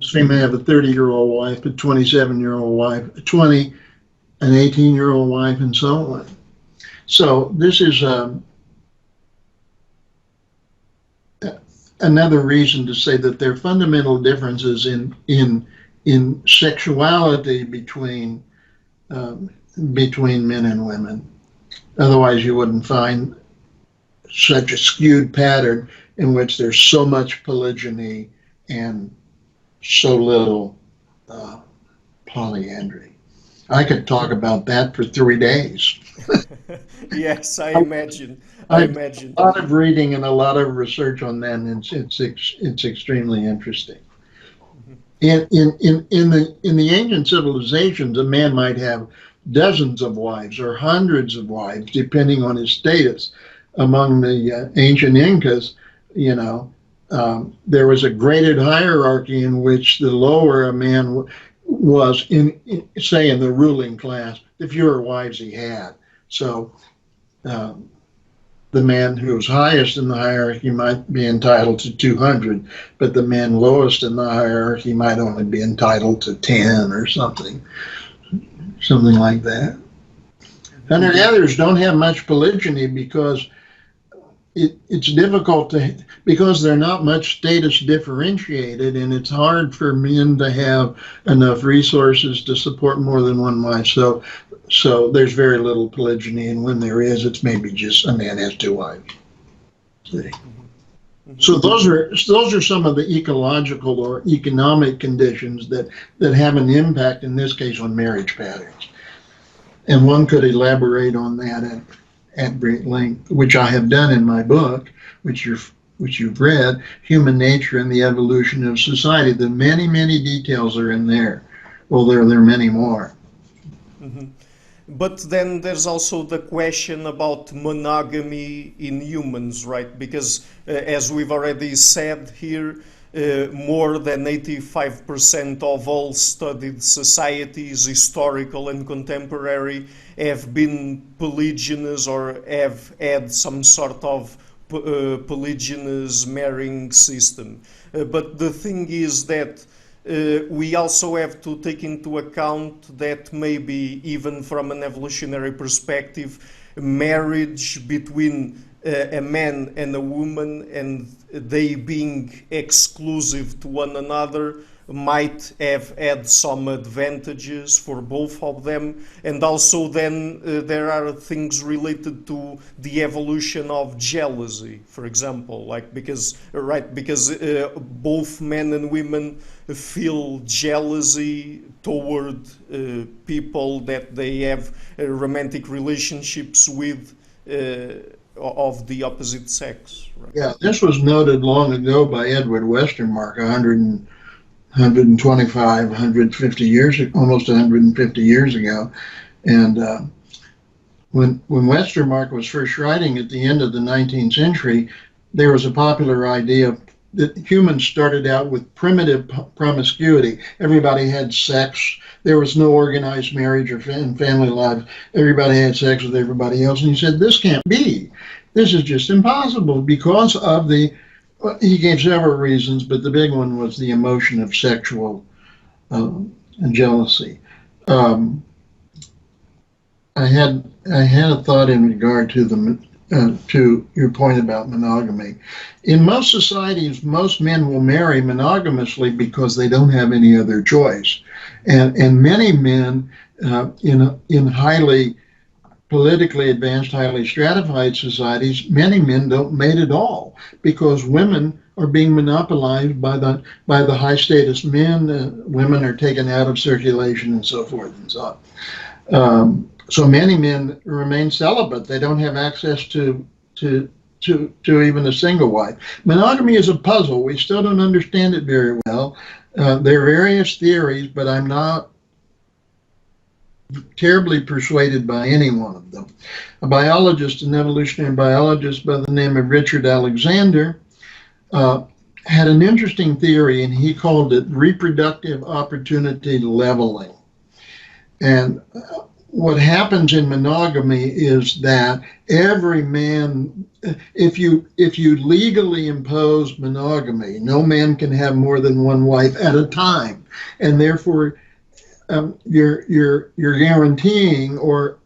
Speaker 2: So he may have a 30-year-old wife, a 27-year-old wife, a 20, an 18-year-old wife, and so on. So this is another reason to say that there are fundamental differences in sexuality between men and women. Otherwise, you wouldn't find such a skewed pattern in which there's so much polygyny and so little polyandry. I could talk about that for 3 days.
Speaker 1: Yes, I imagine.
Speaker 2: A lot of reading and a lot of research on that, and it's extremely interesting. In the ancient civilizations, a man might have dozens of wives or hundreds of wives, depending on his status. Among the ancient Incas, there was a graded hierarchy in which the lower a man was in the ruling class, the fewer wives he had. So the man who was highest in the hierarchy might be entitled to 200, but the man lowest in the hierarchy might only be entitled to 10 or something like that. Hunter-gatherers don't have much polygyny because it's difficult because they're not much status differentiated, and it's hard for men to have enough resources to support more than one wife. So there's very little polygyny, and when there is, it's maybe just a man has 2 wives. See? So those are some of the ecological or economic conditions that have an impact, in this case, on marriage patterns. And one could elaborate on that at great length, which I have done in my book, which you've read, Human Nature and the Evolution of Society. The many, many details are in there. Well, there are many more.
Speaker 1: Mm-hmm. But then there's also the question about monogamy in humans, right? Because as we've already said here, more than 85% of all studied societies, historical and contemporary, have been polygynous or have had some sort of polygynous marrying system. But the thing is that we also have to take into account that maybe even from an evolutionary perspective, marriage between a man and a woman, and they being exclusive to one another, might have had some advantages for both of them. And also then there are things related to the evolution of jealousy, for example, because both men and women feel jealousy toward people that they have romantic relationships with of the opposite sex. Right?
Speaker 2: Yeah, this was noted long ago by Edward Westermarck, 125, 150 years, almost 150 years ago. And when Westermarck was first writing at the end of the 19th century, there was a popular idea that humans started out with primitive promiscuity. Everybody had sex. There was no organized marriage or family life. Everybody had sex with everybody else. And he said, this can't be. This is just impossible because of he gave several reasons, but the big one was the emotion of sexual jealousy. I had a thought in regard to to your point about monogamy. In most societies, most men will marry monogamously because they don't have any other choice, and many men in highly politically advanced, highly stratified societies, many men don't mate at all because women are being monopolized by the high status men. Women are taken out of circulation and so forth and so on. So many men remain celibate. They don't have access to even a single wife. Monogamy is a puzzle. We still don't understand it very well. There are various theories, but I'm not terribly persuaded by any one of them. A biologist, an evolutionary biologist by the name of Richard Alexander, had an interesting theory, and he called it reproductive opportunity leveling. And what happens in monogamy is that every man, if you legally impose monogamy, no man can have more than one wife at a time, and therefore you're guaranteeing or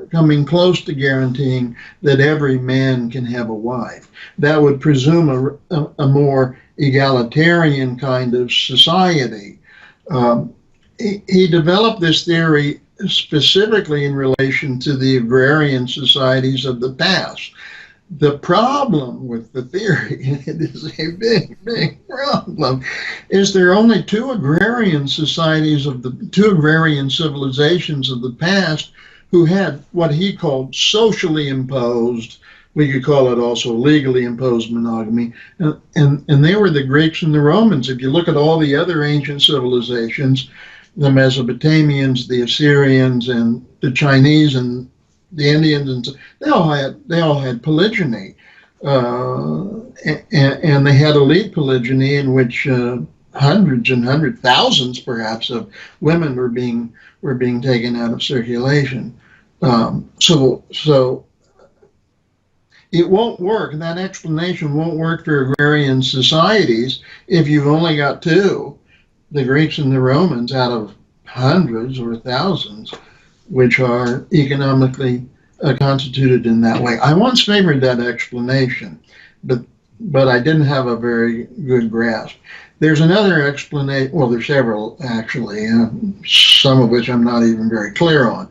Speaker 2: coming close to guaranteeing that every man can have a wife. That would presume a more egalitarian kind of society. He developed this theory specifically in relation to the agrarian societies of the past. The problem with the theory, and it is a big, big problem, is there are only two agrarian civilizations of the past who had what he called socially imposed, we could call it also legally imposed monogamy, and they were the Greeks and the Romans. If you look at all the other ancient civilizations, the Mesopotamians, the Assyrians, and the Chinese, and the Indians, and so, they all had polygyny, and they had elite polygyny in which hundreds and thousands, perhaps, of women were being taken out of circulation. So it won't work. That explanation won't work for agrarian societies if you've only got two, the Greeks and the Romans, out of hundreds or thousands, which are economically constituted in that way. I once favored that explanation, but I didn't have a very good grasp. There's another explanation, well, there's several actually, some of which I'm not even very clear on.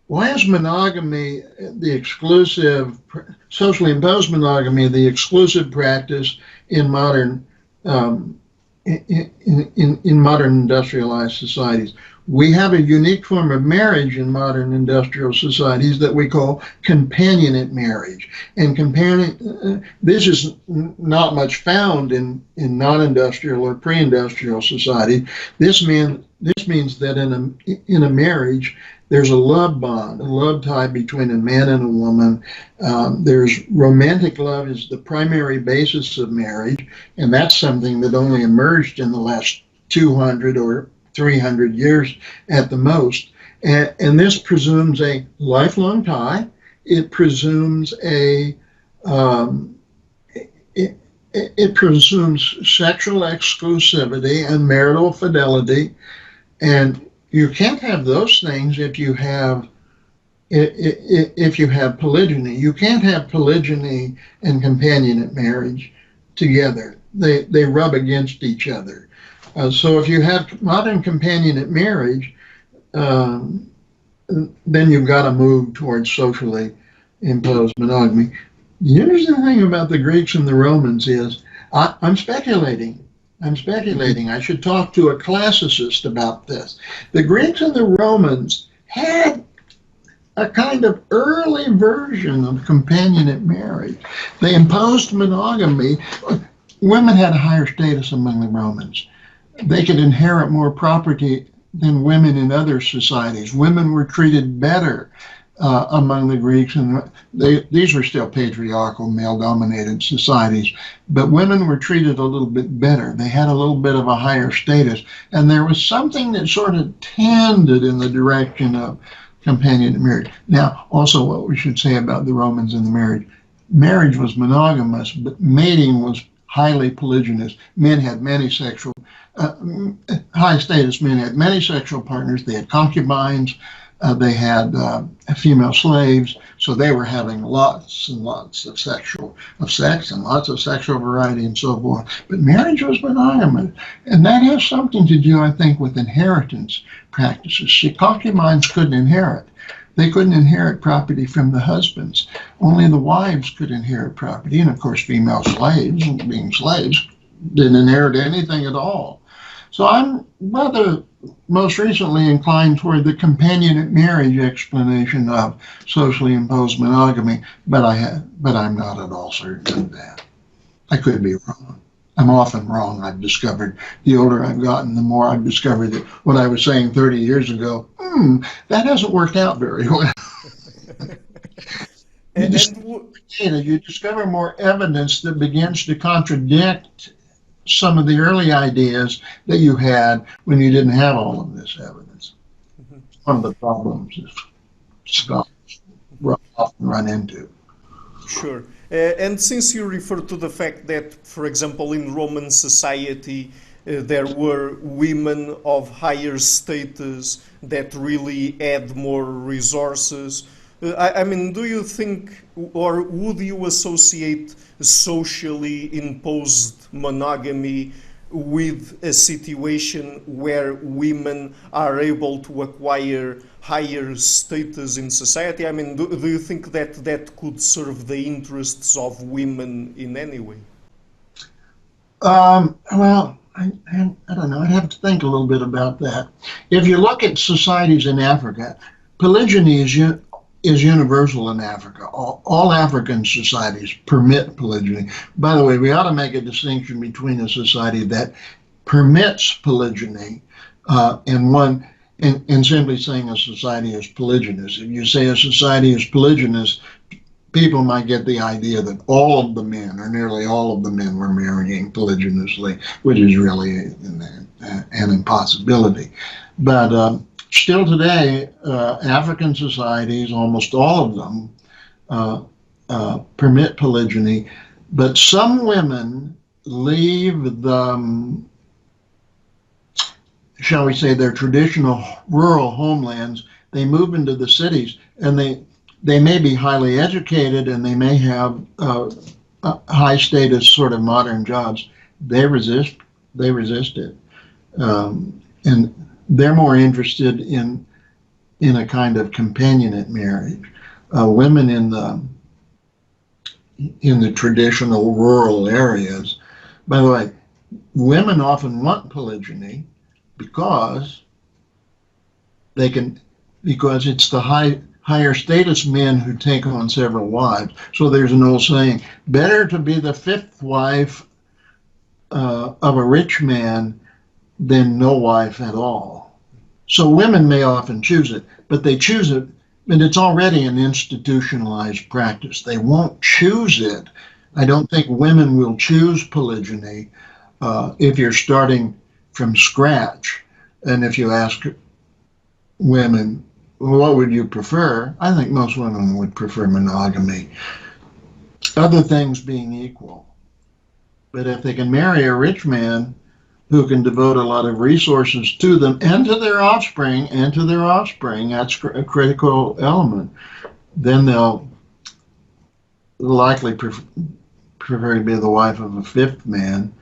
Speaker 2: Why is monogamy the exclusive, socially imposed monogamy, the exclusive practice in modern in modern industrialized societies? We have a unique form of marriage in modern industrial societies that we call companionate marriage. And this is not much found in non-industrial or pre-industrial society. This means that in a marriage, there's a love bond, a love tie between a man and a woman. There's romantic love is the primary basis of marriage, and that's something that only emerged in the last 200 or 300 years at the most. And this presumes a lifelong tie. It presumes it presumes sexual exclusivity and marital fidelity, and you can't have those things if you have polygyny. You can't have polygyny and companionate marriage together. They rub against each other. So if you have modern companionate marriage, then you've got to move towards socially imposed monogamy. The interesting thing about the Greeks and the Romans is, I'm speculating. I should talk to a classicist about this. The Greeks and the Romans had a kind of early version of companionate marriage. They imposed monogamy. Women had a higher status among the Romans. They could inherit more property than women in other societies. Women were treated better. among the Greeks, and these were still patriarchal, male-dominated societies, but women were treated a little bit better. They had a little bit of a higher status, and there was something that sort of tended in the direction of companionate marriage. Now, also what we should say about the Romans and the marriage. Marriage was monogamous, but mating was highly polygynous. Men had many sexual, high-status men had many sexual partners. They had concubines. They had female slaves, so they were having lots and lots of sex and lots of sexual variety and so forth. But marriage was monogamous, and that has something to do, I think, with inheritance practices. See, concubines couldn't inherit. They couldn't inherit property from the husbands. Only the wives could inherit property, and of course, female slaves, being slaves, didn't inherit anything at all. So I'm rather most recently inclined toward the companionate marriage explanation of socially imposed monogamy, but I'm not at all certain of that. I could be wrong. I'm often wrong, I've discovered. The older I've gotten, the more I've discovered that what I was saying 30 years ago, that hasn't worked out very well. You discover more evidence that begins to contradict some of the early ideas that you had when you didn't have all of this evidence. One of the problems is scholars often run into.
Speaker 1: Sure. And since you refer to the fact that, for example, in Roman society, there were women of higher status that really had more resources, I mean, do you think, or would you associate socially imposed monogamy with a situation where women are able to acquire higher status in society? I mean, do you think that that could serve the interests of women in any way?
Speaker 2: Well, I don't know. I'd have to think a little bit about that. If you look at societies in Africa, polygyny is universal in Africa. All African societies permit polygyny. By the way, we ought to make a distinction between a society that permits polygyny and simply saying a society is polygynous. If you say a society is polygynous, people might get the idea that all of the men, or nearly all of the men, were marrying polygynously, which is really an impossibility. But still today, African societies, almost all of them, permit polygyny, but some women leave the, shall we say, their traditional rural homelands. They move into the cities, and they may be highly educated, and they may have high status sort of modern jobs. They resist it. And they're more interested in a kind of companionate marriage. Women in the traditional rural areas, by the way, women often want polygyny because it's the higher status men who take on several wives. So there's an old saying, better to be the fifth wife of a rich man than no wife at all. So women may often choose it, but they choose it, and it's already an institutionalized practice. They won't choose it. I don't think women will choose polygyny if you're starting from scratch. And if you ask women, what would you prefer? I think most women would prefer monogamy, other things being equal. But if they can marry a rich man who can devote a lot of resources to them and to their offspring, that's a critical element, then they'll likely prefer to be the wife of a fifth man,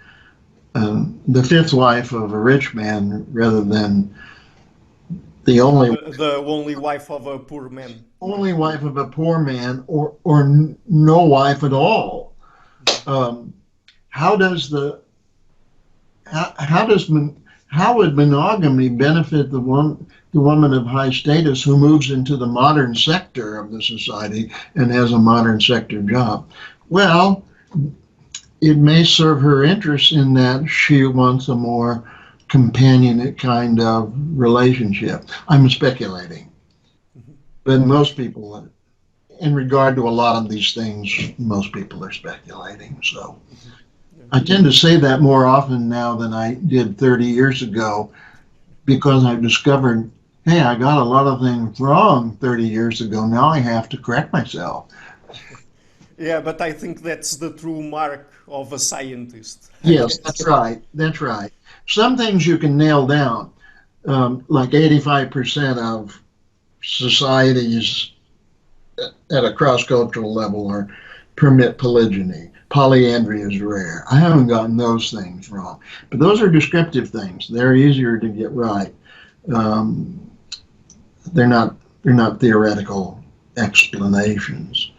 Speaker 2: the fifth wife of a rich man, rather than the only
Speaker 1: wife of a poor man.
Speaker 2: Only wife of a poor man, or no wife at all. How would monogamy benefit the woman of high status who moves into the modern sector of the society and has a modern sector job? Well, it may serve her interest in that she wants a more companionate kind of relationship. I'm speculating. But most people, in regard to a lot of these things, most people are speculating. So I tend to say that more often now than I did 30 years ago because I've discovered, hey, I got a lot of things wrong 30 years ago. Now I have to correct myself.
Speaker 1: Yeah, but I think that's the true mark of a scientist, I
Speaker 2: Yes,
Speaker 1: guess.
Speaker 2: that's right. That's right. Some things you can nail down, like 85% of societies at a cross-cultural level are permit polygyny. Polyandry is rare. I haven't gotten those things wrong, but those are descriptive things. They're easier to get right. Um, they're not theoretical explanations.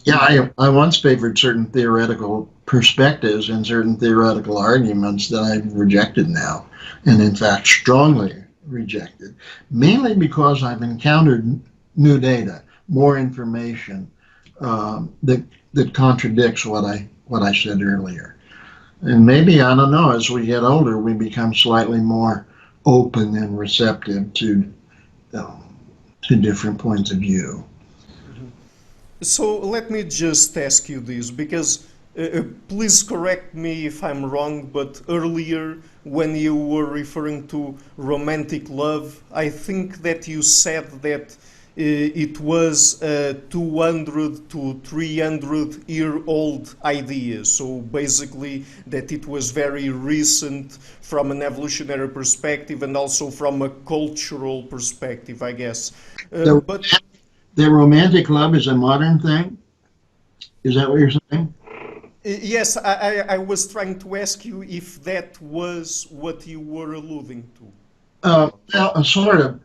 Speaker 2: Yeah, I once favored certain theoretical perspectives and certain theoretical arguments that I've rejected now, and in fact strongly rejected, mainly because I've encountered new data, more information that contradicts what I said earlier. And maybe, I don't know, as we get older, we become slightly more open and receptive to different points of view.
Speaker 1: So let me just ask you this, because please correct me if I'm wrong, but earlier when you were referring to romantic love, I think that you said that it was a 200 to 300-year-old idea. So basically that it was very recent from an evolutionary perspective and also from a cultural perspective, I guess.
Speaker 2: The,
Speaker 1: But
Speaker 2: the romantic love is a modern thing? Is that what you're saying?
Speaker 1: yes, I was trying to ask you if that was what you were alluding to.
Speaker 2: Well, sort of.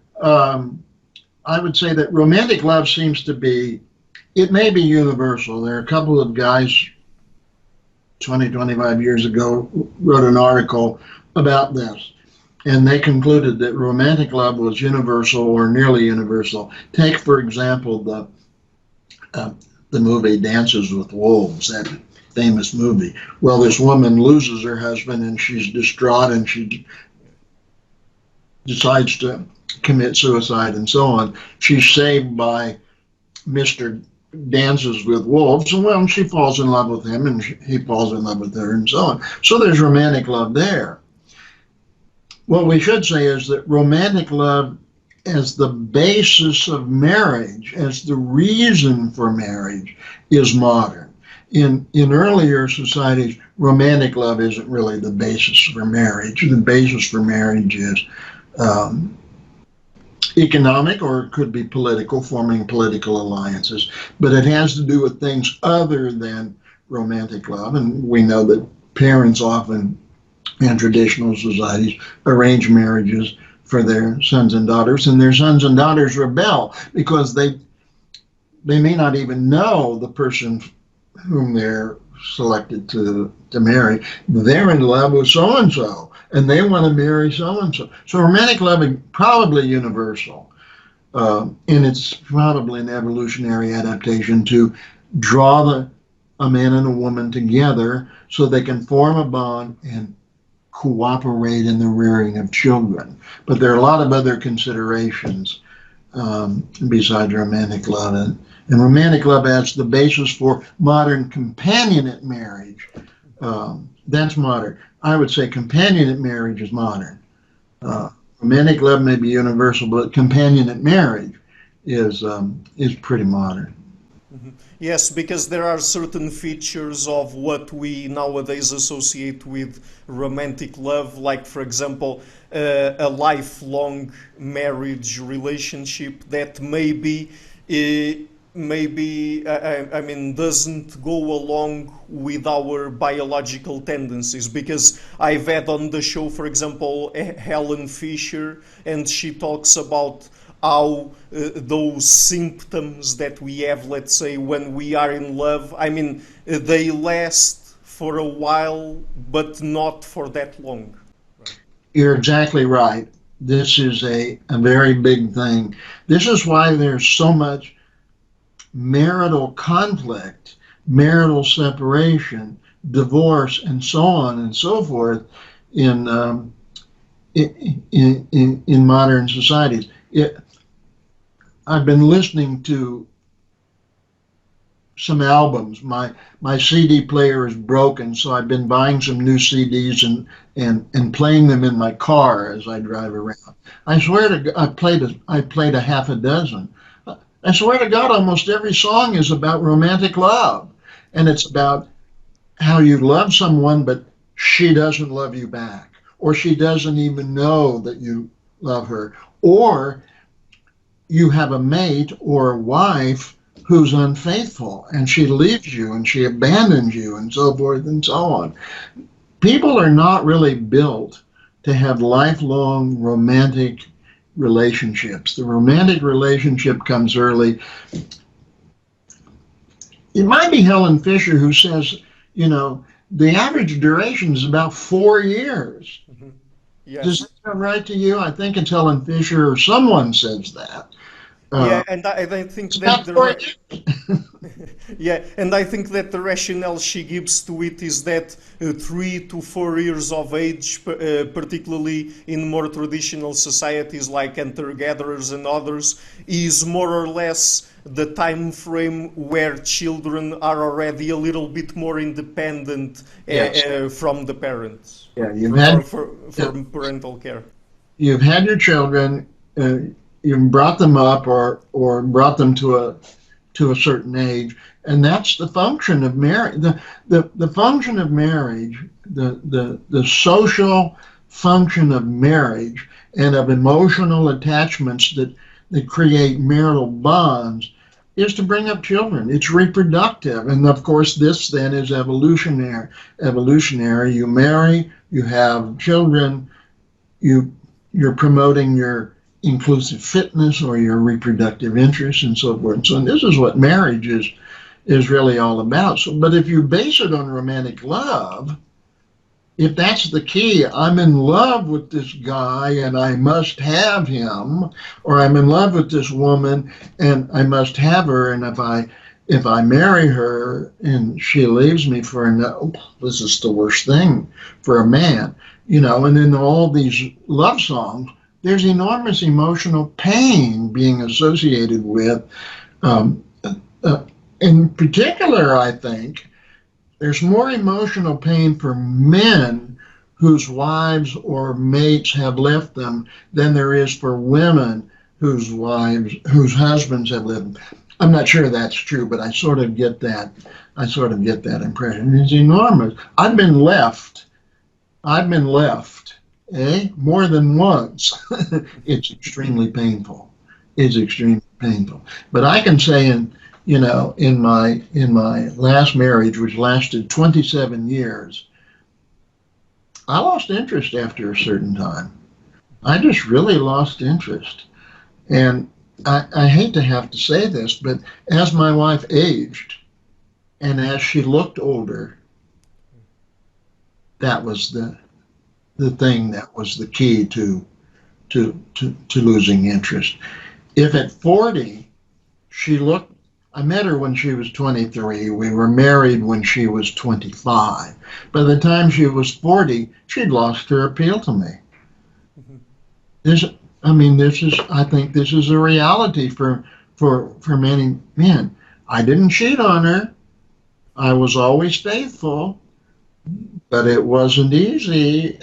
Speaker 2: I would say that romantic love seems to be, it may be universal. There are a couple of guys 20, 25 years ago wrote an article about this, and they concluded that romantic love was universal or nearly universal. Take, for example, the movie Dances with Wolves, that famous movie. Well, this woman loses her husband and she's distraught and she decides to commit suicide and so on. She's saved by Mr. Dances with Wolves, and well, she falls in love with him and he falls in love with her and so on. So there's romantic love there. What we should say is that romantic love as the basis of marriage, as the reason for marriage, is modern. In earlier societies, romantic love isn't really the basis for marriage. The basis for marriage is economic, or it could be political, forming political alliances, but it has to do with things other than romantic love. And we know that parents often in traditional societies arrange marriages for their sons and daughters, and their sons and daughters rebel because they may not even know the person whom they're selected to marry. They're in love with so and so, and they want to marry so and so. So romantic love is probably universal, and it's probably an evolutionary adaptation to draw a man and a woman together so they can form a bond and cooperate in the rearing of children. But there are a lot of other considerations besides romantic love. And romantic love as the basis for modern companionate marriage. That's modern. I would say companionate marriage is modern. Romantic love may be universal, but companionate marriage is pretty modern.
Speaker 1: Yes, because there are certain features of what we nowadays associate with romantic love, like, for example, a lifelong marriage relationship that maybe doesn't go along with our biological tendencies. Because I've had on the show, for example, Helen Fisher, and she talks about how those symptoms that we have, let's say, when we are in love, they last for a while, but not for that long.
Speaker 2: You're exactly right. This is a very big thing. This is why there's so much marital conflict, marital separation, divorce, and so on and so forth in modern societies. I've been listening to some albums. My CD player is broken, so I've been buying some new CDs and playing them in my car as I drive around. I swear to God, I played a half a dozen. I swear to God, almost every song is about romantic love, and it's about how you love someone, but she doesn't love you back, or she doesn't even know that you love her, or you have a mate or a wife who's unfaithful and she leaves you and she abandons you and so forth and so on. People are not really built to have lifelong romantic relationships. The romantic relationship comes early. It might be Helen Fisher who says, the average duration is about 4 years.
Speaker 1: Mm-hmm. Yes.
Speaker 2: Does that sound right to you? I think it's Helen Fisher or someone says that.
Speaker 1: Yeah, and I think that I think that the rationale she gives to it is that 3 to 4 years of age, particularly in more traditional societies like hunter-gatherers and others, is more or less the time frame where children are already a little bit more independent from the parents.
Speaker 2: Yeah,
Speaker 1: for parental care.
Speaker 2: You've had your children. You've brought them up or brought them to a certain age, and that's the function of marriage. The function of marriage, the social function of marriage and of emotional attachments that create marital bonds is to bring up children. It's reproductive, and of course this then is evolutionary. You marry, you have children, you're promoting your inclusive fitness or your reproductive interests and so forth. So this is what marriage is really all about. So, but if you base it on romantic love, if that's the key, I'm in love with this guy and I must have him, or I'm in love with this woman and I must have her, and if I marry her and she leaves me for this is the worst thing for a man, and in all these love songs, there's enormous emotional pain being associated with. In particular, I think, there's more emotional pain for men whose wives or mates have left them than there is for women whose husbands have left them. I'm not sure that's true, but I sort of get that impression. It's enormous. I've been left, more than once. It's extremely painful. But I can say in my last marriage, which lasted 27 years, I lost interest after a certain time. I just really lost interest. And I hate to have to say this, but as my wife aged and as she looked older, that was the thing that was the key to losing interest. If at 40 I met her when she was 23. We were married when she was 25. By the time she was 40, she'd lost her appeal to me. Mm-hmm. I think this is a reality for many men. I didn't cheat on her. I was always faithful, but it wasn't easy.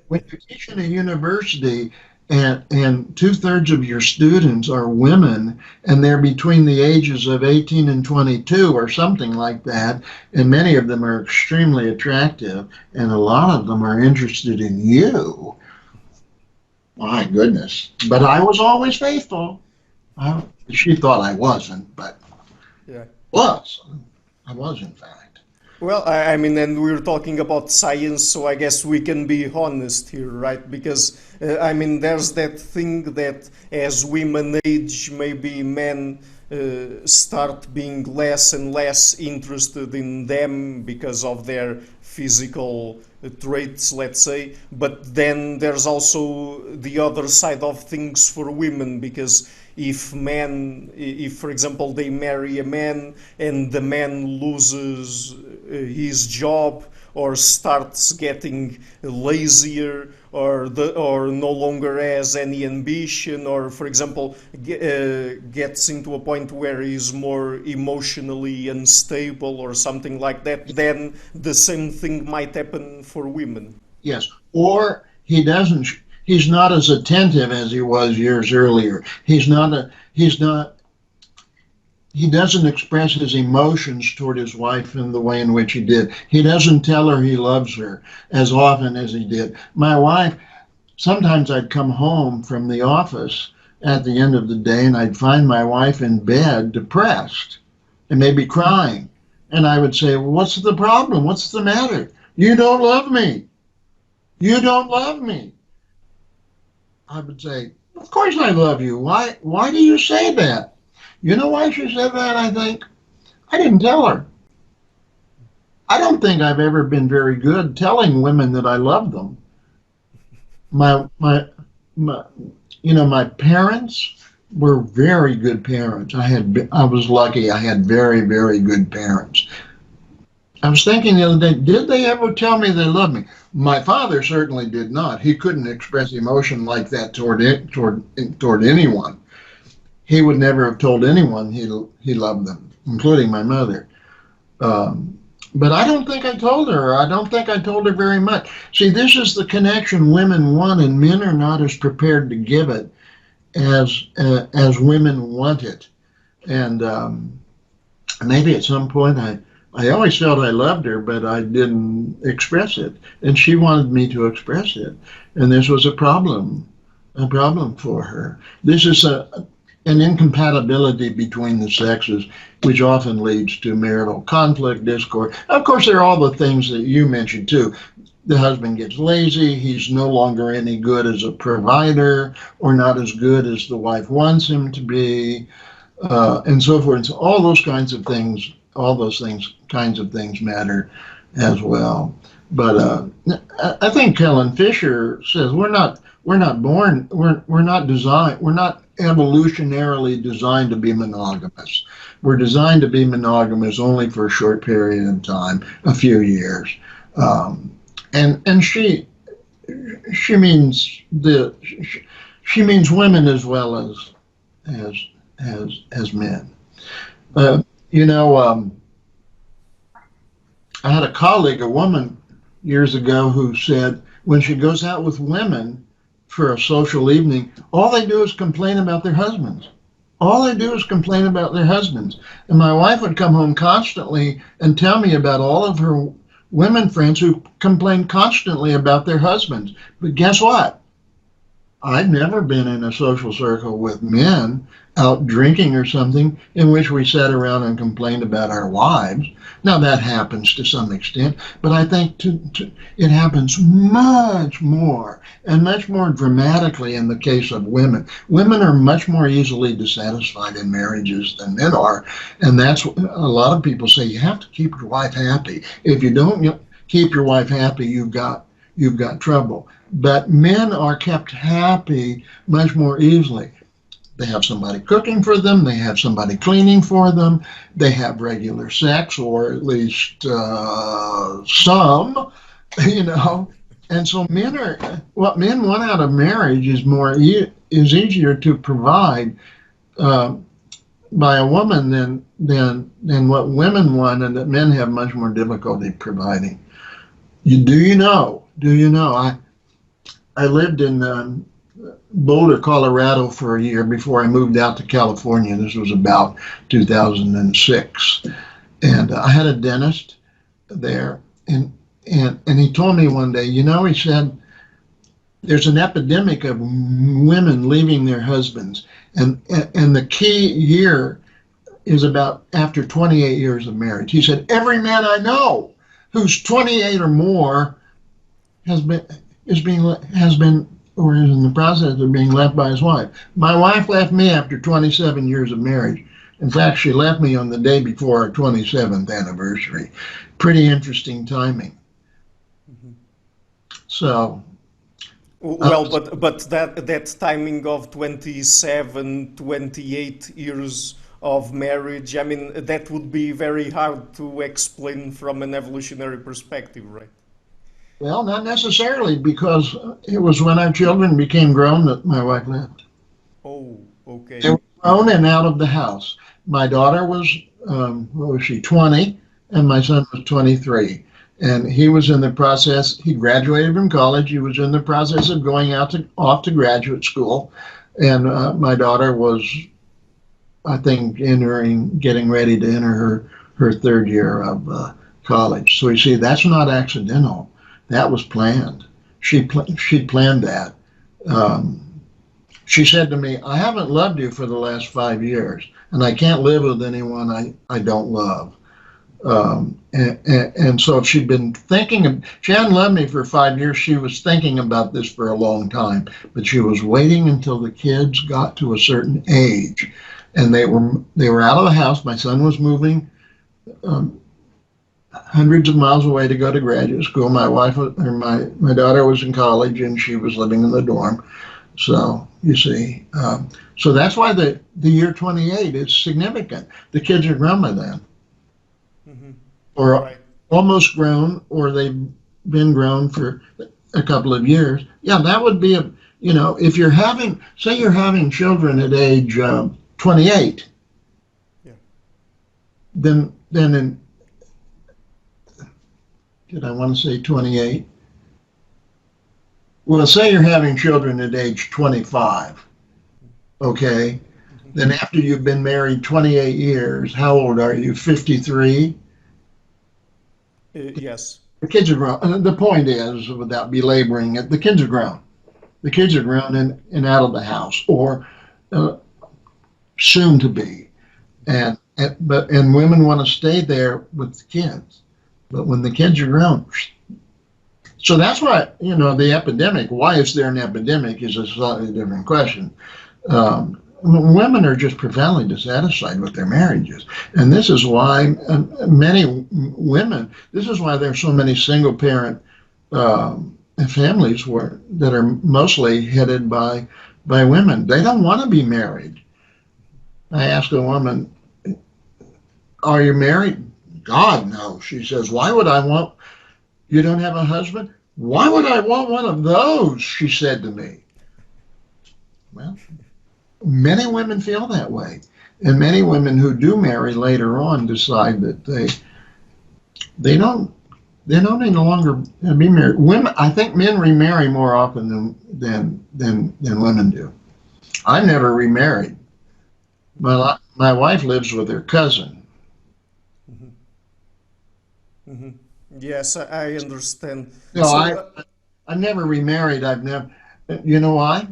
Speaker 2: When you teach in a university, and 2/3 of your students are women, and they're between the ages of 18 and 22 or something like that, and many of them are extremely attractive, and a lot of them are interested in you. My goodness. But I was always faithful. She thought I wasn't, but
Speaker 1: yeah,
Speaker 2: I was in fact.
Speaker 1: Well, I mean, and we're talking about science, so I guess we can be honest here, right? Because, there's that thing that as women age, maybe men start being less and less interested in them because of their physical traits, let's say. But then there's also the other side of things for women, because if for example, they marry a man and the man loses his job or starts getting lazier, or no longer has any ambition, or for example gets into a point where he's more emotionally unstable or something like that, then the same thing might happen for women.
Speaker 2: Yes. Or he's not as attentive as he was years earlier. He doesn't express his emotions toward his wife in the way in which he did. He doesn't tell her he loves her as often as he did. My wife, sometimes I'd come home from the office at the end of the day and I'd find my wife in bed, depressed and maybe crying. And I would say, well, what's the problem? What's the matter? You don't love me. You don't love me. I would say, of course I love you. Why do you say that? You know why she said that, I think? I didn't tell her. I don't think I've ever been very good telling women that I love them. My parents were very good parents. I was lucky. I had very, very good parents. I was thinking the other day, did they ever tell me they loved me? My father certainly did not. He couldn't express emotion like that toward anyone. He would never have told anyone he loved them, including my mother. But I don't think I told her. I don't think I told her very much. See, this is the connection women want, and men are not as prepared to give it as women want it. And maybe at some point I always felt I loved her, but I didn't express it. And she wanted me to express it. And this was a problem for her. This is an incompatibility between the sexes, which often leads to marital conflict, discord. Of course, there are all the things that you mentioned too. The husband gets lazy, he's no longer any good as a provider, or not as good as the wife wants him to be, and so forth. And so all those kinds of things matter as well. But I think Helen Fisher says we're not evolutionarily designed to be monogamous. We're designed to be monogamous only for a short period of time, a few years. And she means women as well as men. I had a colleague, a woman, years ago who said when she goes out with women for a social evening, all they do is complain about their husbands. All they do is complain about their husbands. And my wife would come home constantly and tell me about all of her women friends who complain constantly about their husbands. But guess what? I've never been in a social circle with men out drinking or something in which we sat around and complained about our wives. Now that happens to some extent, but I think it happens much more and much more dramatically in the case of women. Women are much more easily dissatisfied in marriages than men are, and that's what a lot of people say. You have to keep your wife happy. If you don't keep your wife happy, you've got trouble. But men are kept happy much more easily. They have somebody cooking for them. They have somebody cleaning for them. They have regular sex, or at least some, And so what men want out of marriage is easier to provide by a woman than what women want, and that men have much more difficulty providing. Do you know? I lived in Boulder, Colorado for a year before I moved out to California. This was about 2006. And I had a dentist there, and he told me one day, he said, there's an epidemic of women leaving their husbands. And the key year is about after 28 years of marriage. He said, every man I know who's 28 or more has been or is in the process of being left by his wife. My wife left me after 27 years of marriage. In fact, she left me on the day before our 27th anniversary. Pretty interesting timing. Mm-hmm. So.
Speaker 1: Well, but that timing of 27, 28 years of marriage. I mean, that would be very hard to explain from an evolutionary perspective, right?
Speaker 2: Well, not necessarily, because it was when our children became grown that my wife left.
Speaker 1: Oh,
Speaker 2: They
Speaker 1: okay.
Speaker 2: were grown and out of the house. My daughter was, what was she, 20, and my son was 23. And he was in the process, he graduated from college, he was in the process of going off to graduate school. And my daughter was, I think, getting ready to enter her third year of college. So you see, that's not accidental. That was planned. She planned that. Um, she said to me, I haven't loved you for the last 5 years, and I can't live with anyone I don't love. And so if she'd been she hadn't loved me for 5 years, she was thinking about this for a long time, but she was waiting until the kids got to a certain age, and they were out of the house. My son was moving um, hundreds of miles away to go to graduate school. My daughter was in college, and she was living in the dorm. So you see, so that's why the year 28 is significant. The kids are grown by then,
Speaker 1: Hmm.
Speaker 2: or
Speaker 1: Right.
Speaker 2: almost grown, or they've been grown for a couple of years. Yeah, that would be if say you're having children at age 28,
Speaker 1: Yeah.
Speaker 2: then did I want to say 28? Well, say you're having children at age 25, okay?
Speaker 1: Hmm.
Speaker 2: Then after you've been married 28 years, how old are you? 53?
Speaker 1: Yes.
Speaker 2: The kids are grown. The point is, without belaboring it, the kids are grown. The kids are grown and out of the house, or uh, soon to be. And women want to stay there with the kids. But when the kids are grown, so that's why, the epidemic, why is there an epidemic is a slightly different question. Women are just profoundly dissatisfied with their marriages. And this is why this is why there's so many single parent families that are mostly headed by women. They don't want to be married. I asked a woman, are you married? God, no. She says, why would I want, you don't have a husband? Why would I want one of those? She said to me. Well, many women feel that way. And many women who do marry later on decide that they don't any longer be married. Women, I think men remarry more often than women do. I never remarried. My wife lives with her cousin.
Speaker 1: Hmm. Hmm. Yes, I understand.
Speaker 2: No,
Speaker 1: So,
Speaker 2: I never remarried. I've never. You know why?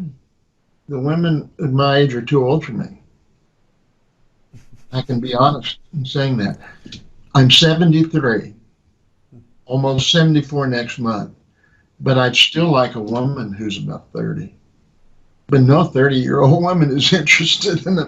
Speaker 2: The women at my age are too old for me. I can be honest in saying that. I'm 73, almost 74 next month, but I'd still like a woman who's about 30. But no 30-year-old woman is interested in a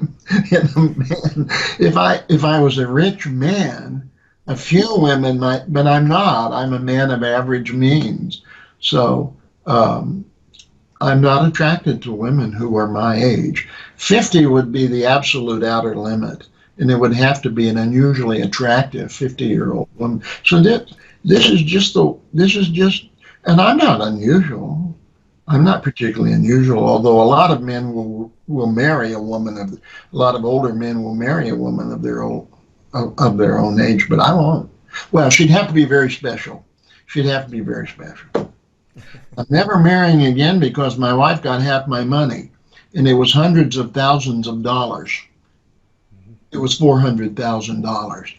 Speaker 2: man. If I was a rich man, a few women might, but I'm not. I'm a man of average means. So I'm not attracted to women who are my age. 50 would be the absolute outer limit, and it would have to be an unusually attractive 50-year-old woman. So this is just, and I'm not unusual. I'm not particularly unusual, although a lot of men will marry a lot of older men will marry a woman of their own age, but I won't. Well, she'd have to be very special. She'd have to be very special. I'm never marrying again because my wife got half my money, and it was hundreds of thousands of dollars. It was $400,000.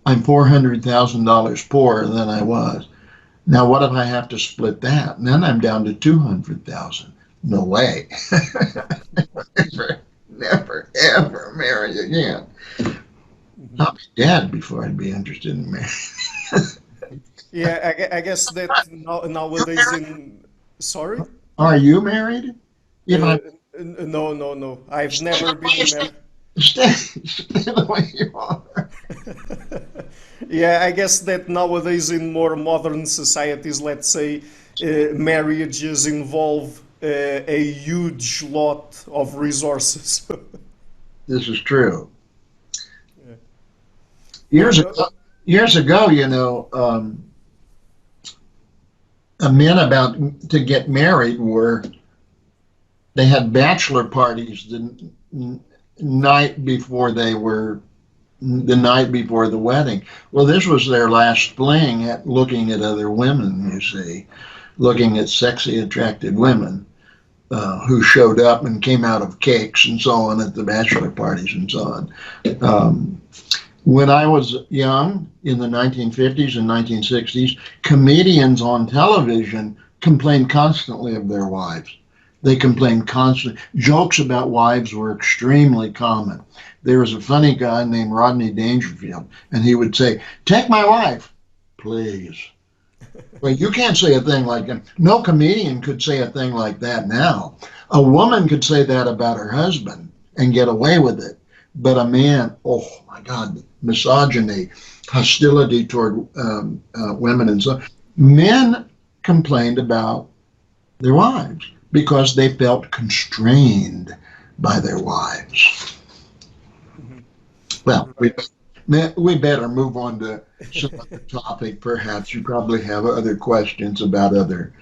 Speaker 2: I'm $400,000 poorer than I was. Now, what if I have to split that? And then I'm down to 200,000. No way. Never, ever marry again.
Speaker 1: mhm.
Speaker 2: I'll be dead before I'd be interested in marrying.
Speaker 1: Yeah, I guess that nowadays in, sorry?
Speaker 2: Are you married? If I
Speaker 1: No, no, no. I've never been married.
Speaker 2: stay the way you are.
Speaker 1: Yeah, I guess that nowadays in more modern societies, let's say, marriages involve a huge lot of resources.
Speaker 2: This is true.
Speaker 1: Yeah.
Speaker 2: Years ago, men about to get married they had bachelor parties night before the night before the wedding. Well, this was their last fling at looking at other women, you see, looking at sexy, attractive women who showed up and came out of cakes and so on at the bachelor parties and so on. When I was young, in the 1950s and 1960s, comedians on television complained constantly of their wives. They complained constantly. Jokes about wives were extremely common. There was a funny guy named Rodney Dangerfield, and he would say, "Take my wife, please." Well, you can't say a thing like that. No comedian could say a thing like that now. A woman could say that about her husband and get away with it. But a man, oh my God, misogyny, hostility toward women and so on. Men complained about their wives because they felt constrained by their wives. Well, we better move on to some other topic. Perhaps you probably have other questions about other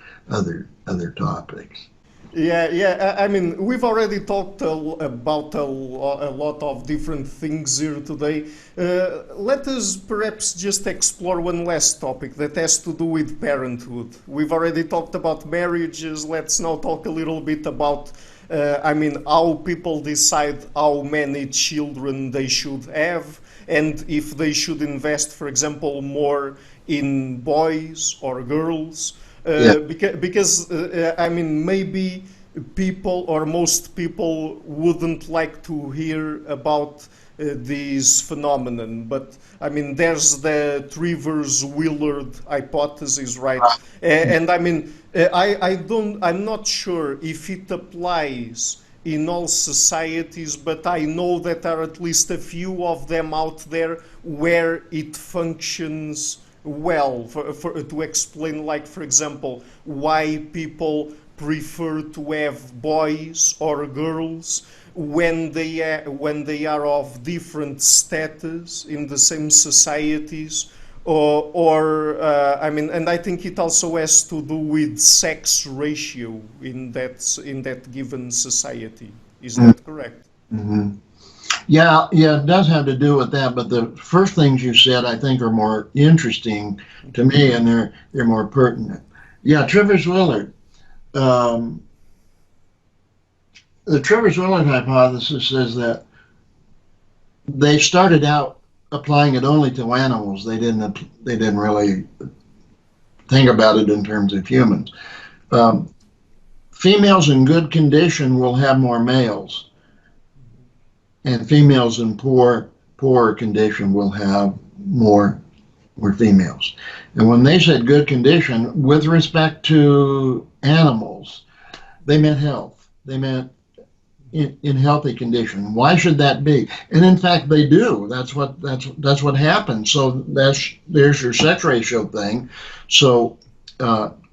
Speaker 2: topics.
Speaker 1: Yeah. I mean, we've already talked about a lot of different things here today. Let us perhaps just explore one last topic that has to do with parenthood. We've already talked about marriages. Let's now talk a little bit about, how people decide how many children they should have, and if they should invest, for example, more in boys or girls. Because maybe people or most people wouldn't like to hear about this phenomenon, but there's the Trivers-Willard hypothesis, right? I'm not sure if it applies in all societies, but I know that there are at least a few of them out there where it functions well, to explain, like, for example, why people prefer to have boys or girls when they are of different status in the same societies, and I think it also has to do with sex ratio in that given society. Is that correct?
Speaker 2: Mm-hmm. Yeah, it does have to do with that. But the first things you said, I think, are more interesting to me, and they're more pertinent. Yeah, Trivers-Willard. The Trivers-Willard hypothesis says that they started out applying it only to animals. They didn't really think about it in terms of humans. Females in good condition will have more males, and females in poor condition will have more females. And when they said good condition, with respect to animals, they meant health. They meant in healthy condition. Why should that be? And in fact, they do. That's what happens. So there's your sex ratio thing. So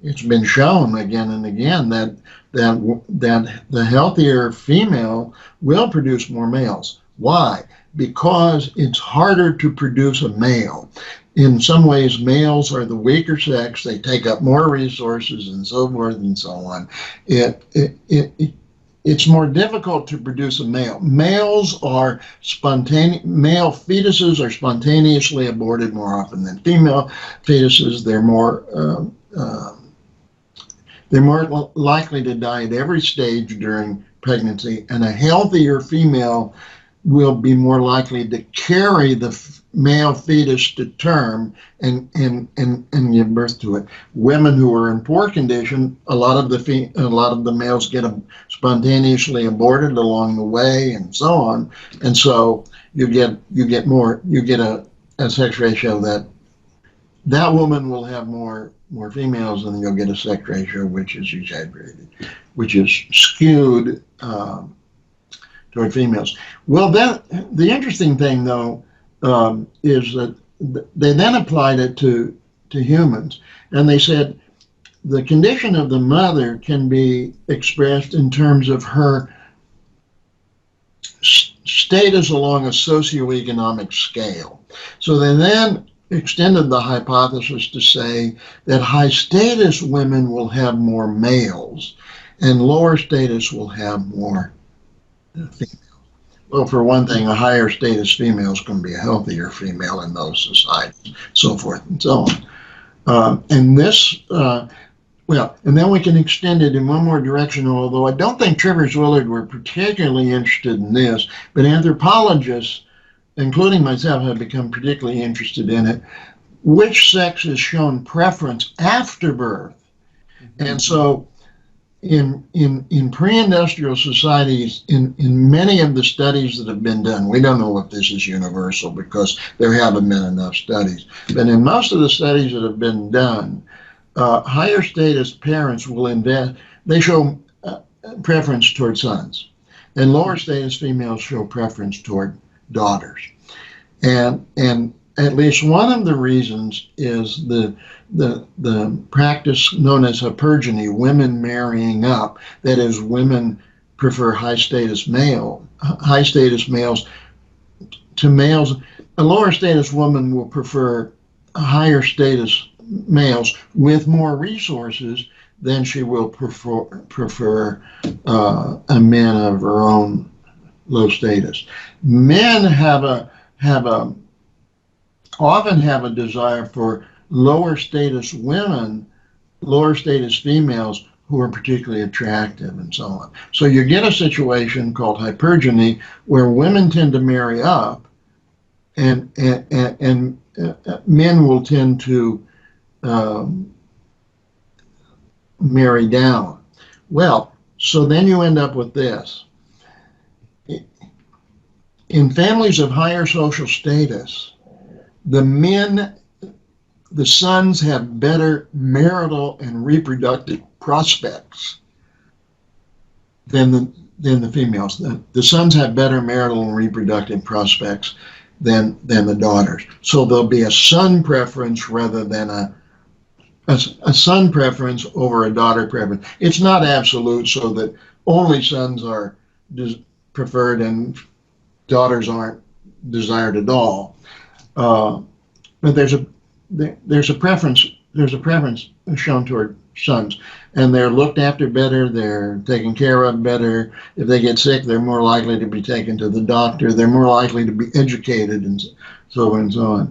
Speaker 2: it's been shown again and again that the healthier female will produce more males. Why? Because it's harder to produce a male. In some ways, males are the weaker sex. They take up more resources and so forth and so on. It's more difficult to produce a male. Male fetuses are spontaneously aborted more often than female fetuses. They're more likely to die at every stage during pregnancy, and a healthier female will be more likely to carry the male fetus to term and give birth to it. Women who are in poor condition, a lot of the males get spontaneously aborted along the way, and so on. And so you get a sex ratio that woman will have more females, and you'll get a sex ratio which is exaggerated, which is skewed toward females. Well, the interesting thing, though, is that they then applied it to humans, and they said the condition of the mother can be expressed in terms of her status along a socioeconomic scale. So they then extended the hypothesis to say that high status women will have more males and lower status will have more females. Well, for one thing, a higher status female is going to be a healthier female in those societies, so forth and so on. And then we can extend it in one more direction, although I don't think Trivers-Willard were particularly interested in this, but anthropologists, including myself, have become particularly interested in it. Which sex is shown preference after birth? And so in pre-industrial societies, in many of the studies that have been done, we don't know if this is universal because there haven't been enough studies, but in most of the studies that have been done, higher status parents will they show preference toward sons, and lower status females show preference toward daughters. And at least one of the reasons is the practice known as hypergamy, women marrying up. That is, women prefer high status males to males. A lower status woman will prefer higher status males with more resources than she will prefer a man of her own low status. Men often have a desire for lower status women, lower status females who are particularly attractive and so on. So you get a situation called hypergamy where women tend to marry up and men will tend to marry down. Well, so then you end up with this. In families of higher social status, the sons have better marital and reproductive prospects than the females. The sons have better marital and reproductive prospects than the daughters. So there'll be a son preference rather than a son preference over a daughter preference. It's not absolute, so that only sons are preferred and daughters aren't desired at all. But there's a preference shown toward sons, and they're looked after better, they're taken care of better. If they get sick, they're more likely to be taken to the doctor, they're more likely to be educated, and so on and so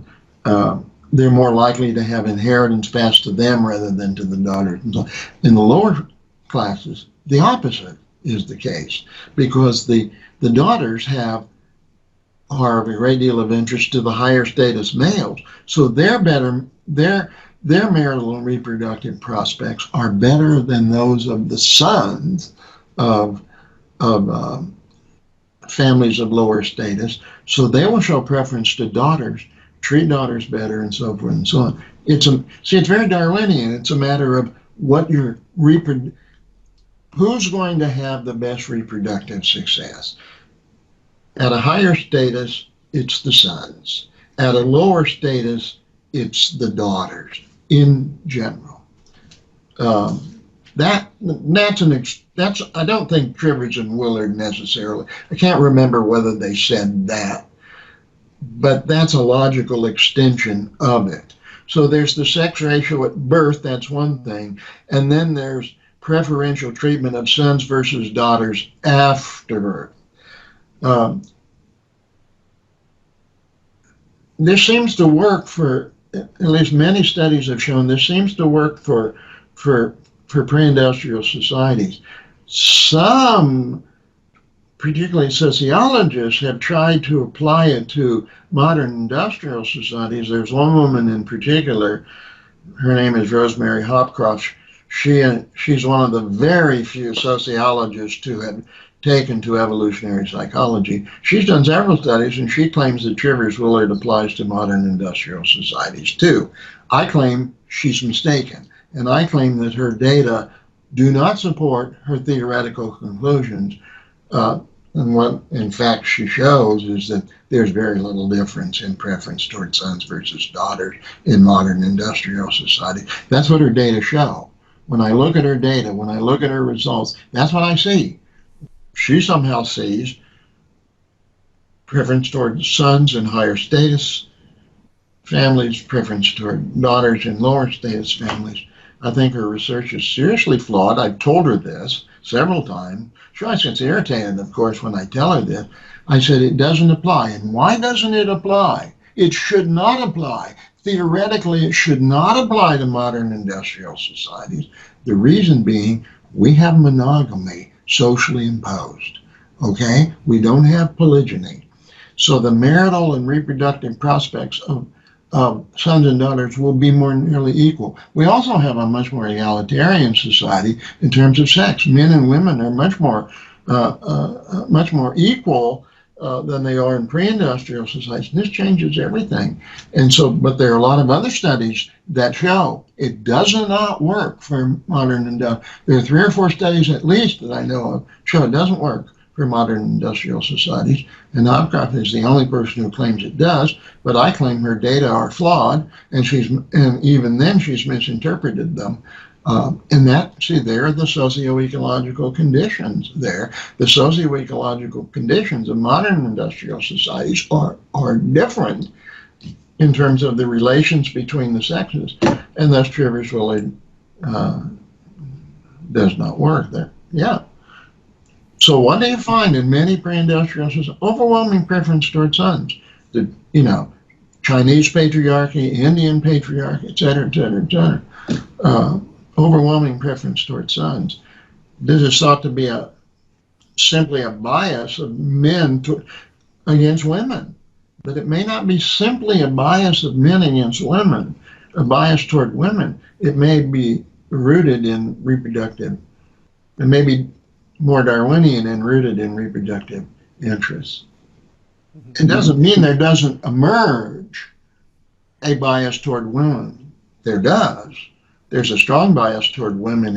Speaker 2: on. They're more likely to have inheritance passed to them rather than to the daughters. And so in the lower classes, the opposite is the case, because the daughters are of a great deal of interest to the higher status males. So their marital and reproductive prospects are better than those of the sons of families of lower status. So they will show preference to daughters, treat daughters better, and so forth and so on. It's very Darwinian. It's a matter of who's going to have the best reproductive success. At a higher status, it's the sons. At a lower status, it's the daughters in general. That's I don't think Trivers and Willard necessarily. I can't remember whether they said that, but that's a logical extension of it. So there's the sex ratio at birth, that's one thing, and then there's preferential treatment of sons versus daughters after birth. This seems to work for, at least many studies have shown, this seems to work for pre-industrial societies. Some, particularly sociologists, have tried to apply it to modern industrial societies. There's one woman in particular, her name is Rosemary Hopcroft. She's one of the very few sociologists who have taken to evolutionary psychology. She's done several studies, and she claims that Trivers-Willard applies to modern industrial societies too. I claim she's mistaken, and I claim that her data do not support her theoretical conclusions. And what, in fact, she shows is that there's very little difference in preference toward sons versus daughters in modern industrial society. That's what her data show. When I look at her data, when I look at her results, that's what I see. She somehow sees preference toward sons in higher status families, preference toward daughters in lower status families. I think her research is seriously flawed. I've told her this several times. She always gets irritated, of course, when I tell her this. I said it doesn't apply. And why doesn't it apply? It should not apply. Theoretically, it should not apply to modern industrial societies. The reason being, we have monogamy socially imposed. Okay? We don't have polygyny. So the marital and reproductive prospects of sons and daughters will be more nearly equal. We also have a much more egalitarian society in terms of sex. Men and women are much more equal than they are in pre-industrial societies. And this changes everything. And so, but there are a lot of other studies that show it does not work for modern industrial. There are 3 or 4 studies at least that I know of show it doesn't work for modern industrial societies, and Hopcroft is the only person who claims it does, but I claim her data are flawed, and even then she's misinterpreted them. And there are the socio-ecological conditions there. The socio-ecological conditions of modern industrial societies are different in terms of the relations between the sexes, and thus Trivers-Willard does not work there. Yeah. So what do you find in many pre-industrial societies? Overwhelming preference toward sons. Chinese patriarchy, Indian patriarchy, et cetera, et cetera, et cetera. Overwhelming preference toward sons. This is thought to be simply a bias of men against women. But it may not be simply a bias of men against women, a bias toward women. It may be rooted in reproductive. It may be more Darwinian and rooted in reproductive interests. It doesn't mean there doesn't emerge a bias toward women. There does. There's a strong bias toward women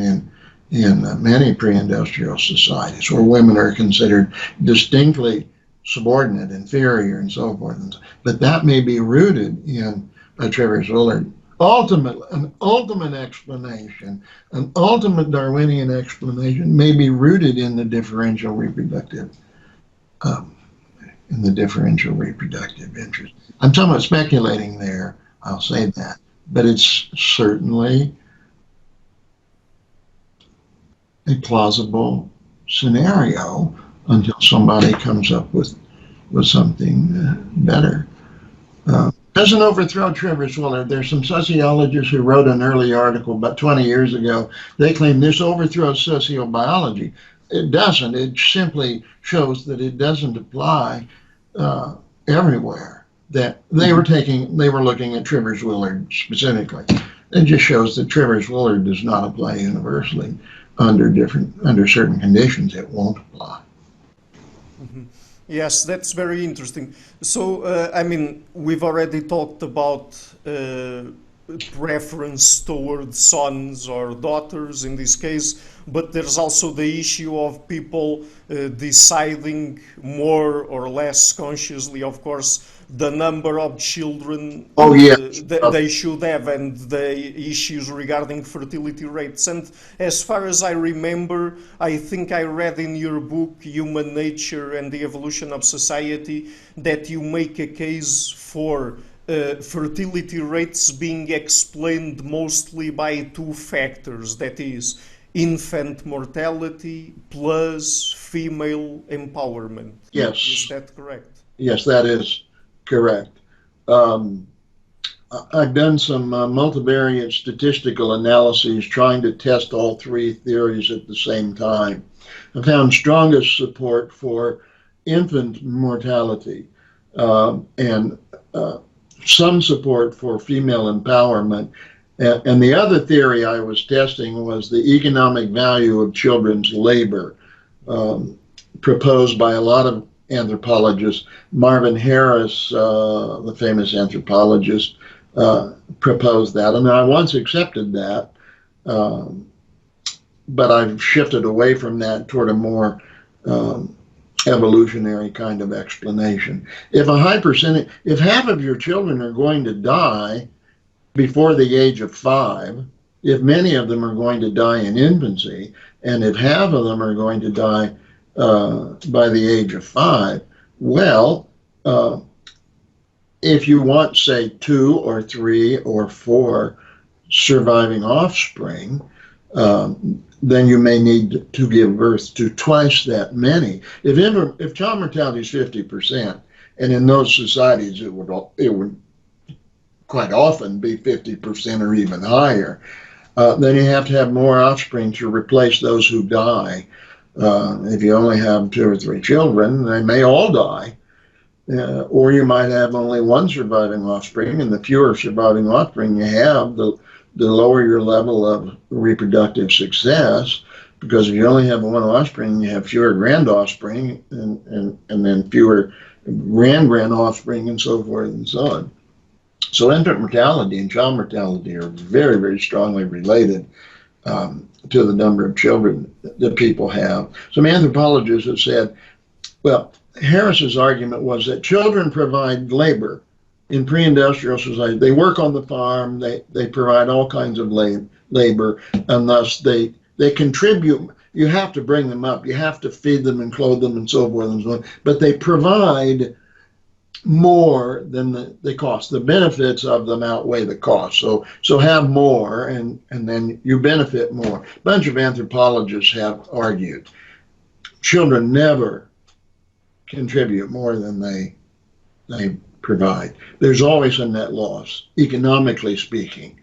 Speaker 2: in many pre-industrial societies where women are considered distinctly subordinate, inferior, and so forth. But that may be rooted in a Trivers-Willard. An ultimate explanation, an ultimate Darwinian explanation may be rooted in the differential reproductive interest. I'm somewhat speculating there, I'll say that, but it's certainly a plausible scenario until somebody comes up with something better. Doesn't overthrow Trivers-Willard. There's some sociologists who wrote an early article about 20 years ago. They claim this overthrows sociobiology. It doesn't. It simply shows that it doesn't apply everywhere. That they were looking at Trivers-Willard specifically. It just shows that Trivers-Willard does not apply universally. Under certain conditions, it won't apply.
Speaker 1: Mm-hmm. Yes, that's very interesting. So, we've already talked about preference towards sons or daughters in this case, but there's also the issue of people deciding more or less consciously, of course, the number of children they should have and the issues regarding fertility rates. And as far as I remember, I think I read in your book, Human Nature and the Evolution of Society, that you make a case for fertility rates being explained mostly by 2 factors, that is, infant mortality plus female empowerment.
Speaker 2: Yes.
Speaker 1: Is that correct?
Speaker 2: Yes, that is correct. I've done some multivariate statistical analyses trying to test all 3 theories at the same time. I found strongest support for infant mortality and some support for female empowerment. And the other theory I was testing was the economic value of children's labor, proposed by a lot of anthropologists. Marvin Harris, the famous anthropologist, proposed that. And I once accepted that, but I've shifted away from that toward a more evolutionary kind of explanation. If half of your children are going to die before the age of 5, if many of them are going to die in infancy, and if half of them are going to die by the age of 5, well, uh, if you want, say, 2 or 3 or 4 surviving offspring, then you may need to give birth to twice that many. If child mortality is 50%, and in those societies it would quite often be 50% or even higher, then you have to have more offspring to replace those who die. If you only have 2 or 3 children, they may all die. Or you might have only 1 surviving offspring, and the fewer surviving offspring you have, the lower your level of reproductive success, because if you only have 1 offspring, you have fewer grand offspring, and then fewer grand offspring, and so forth and so on. So infant mortality and child mortality are very, very strongly related to the number of children that people have. Some anthropologists have said, well, Harris's argument was that children provide labor in pre-industrial society. They work on the farm, they provide all kinds of labor, and thus they contribute. You have to bring them up, you have to feed them and clothe them and so forth and so on, but they provide more than the cost. The benefits of them outweigh the cost. So have more, and then you benefit more. A bunch of anthropologists have argued children never contribute more than they provide. There's always a net loss, economically speaking.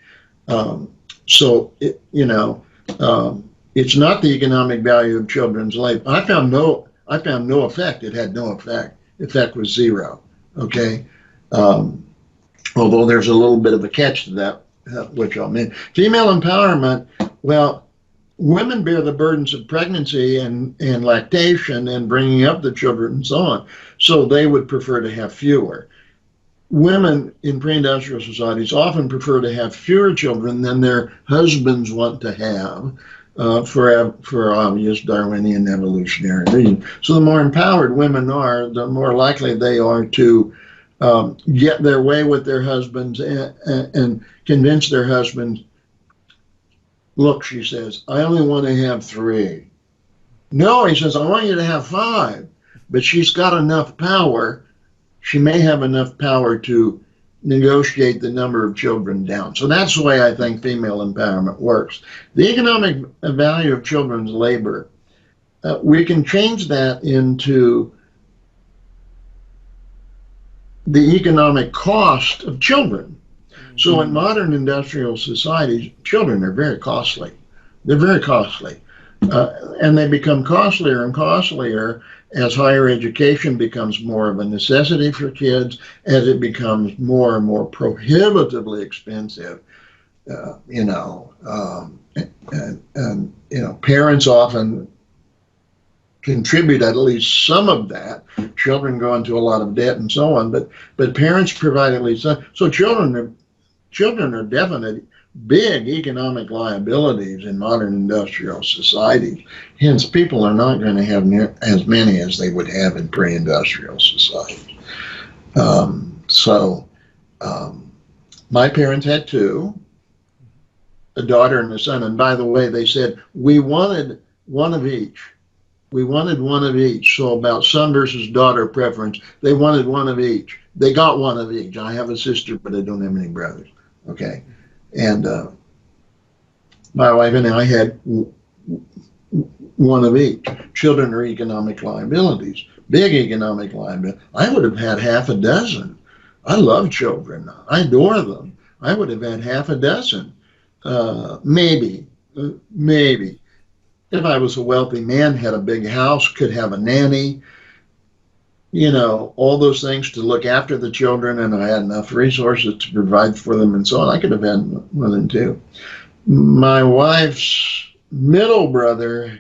Speaker 2: It's not the economic value of children's labor. I found no effect. It had no effect. Effect was 0. Okay, although there's a little bit of a catch to that, which I'll mention. Female empowerment. Well, women bear the burdens of pregnancy and lactation and bringing up the children and so on. So they would prefer to have fewer. Women in pre-industrial societies often prefer to have fewer children than their husbands want to have, for obvious Darwinian evolutionary reasons. So the more empowered women are, the more likely they are to get their way with their husbands and convince their husbands, look, she says, I only want to have 3. No, he says, I want you to have 5. But she's got enough power. She may have enough power to negotiate the number of children down. So that's the way I think female empowerment works. The economic value of children's labor, we can change that into the economic cost of children. So in modern industrial societies, children are very costly. They're very costly. And they become costlier and costlier as higher education becomes more of a necessity for kids, as it becomes more and more prohibitively expensive. Parents often contribute at least some of that. Children go into a lot of debt and so on, but parents provide at least some. So children are definitely big economic liabilities in modern industrial societies. Hence, people are not going to have as many as they would have in pre-industrial societies. My parents had 2, a daughter and a son. And by the way, they said, we wanted one of each. We wanted one of each. So about son versus daughter preference, they wanted one of each. They got one of each. I have a sister, but I don't have any brothers. Okay. And my wife and I had one of each. Children are economic liabilities, big economic liability. I would have had half a dozen. I love children. I adore them. I would have had half a dozen. Maybe. If I was a wealthy man, had a big house, could have a nanny, all those things to look after the children, and I had enough resources to provide for them and so on, I could have had more than 2. My wife's middle brother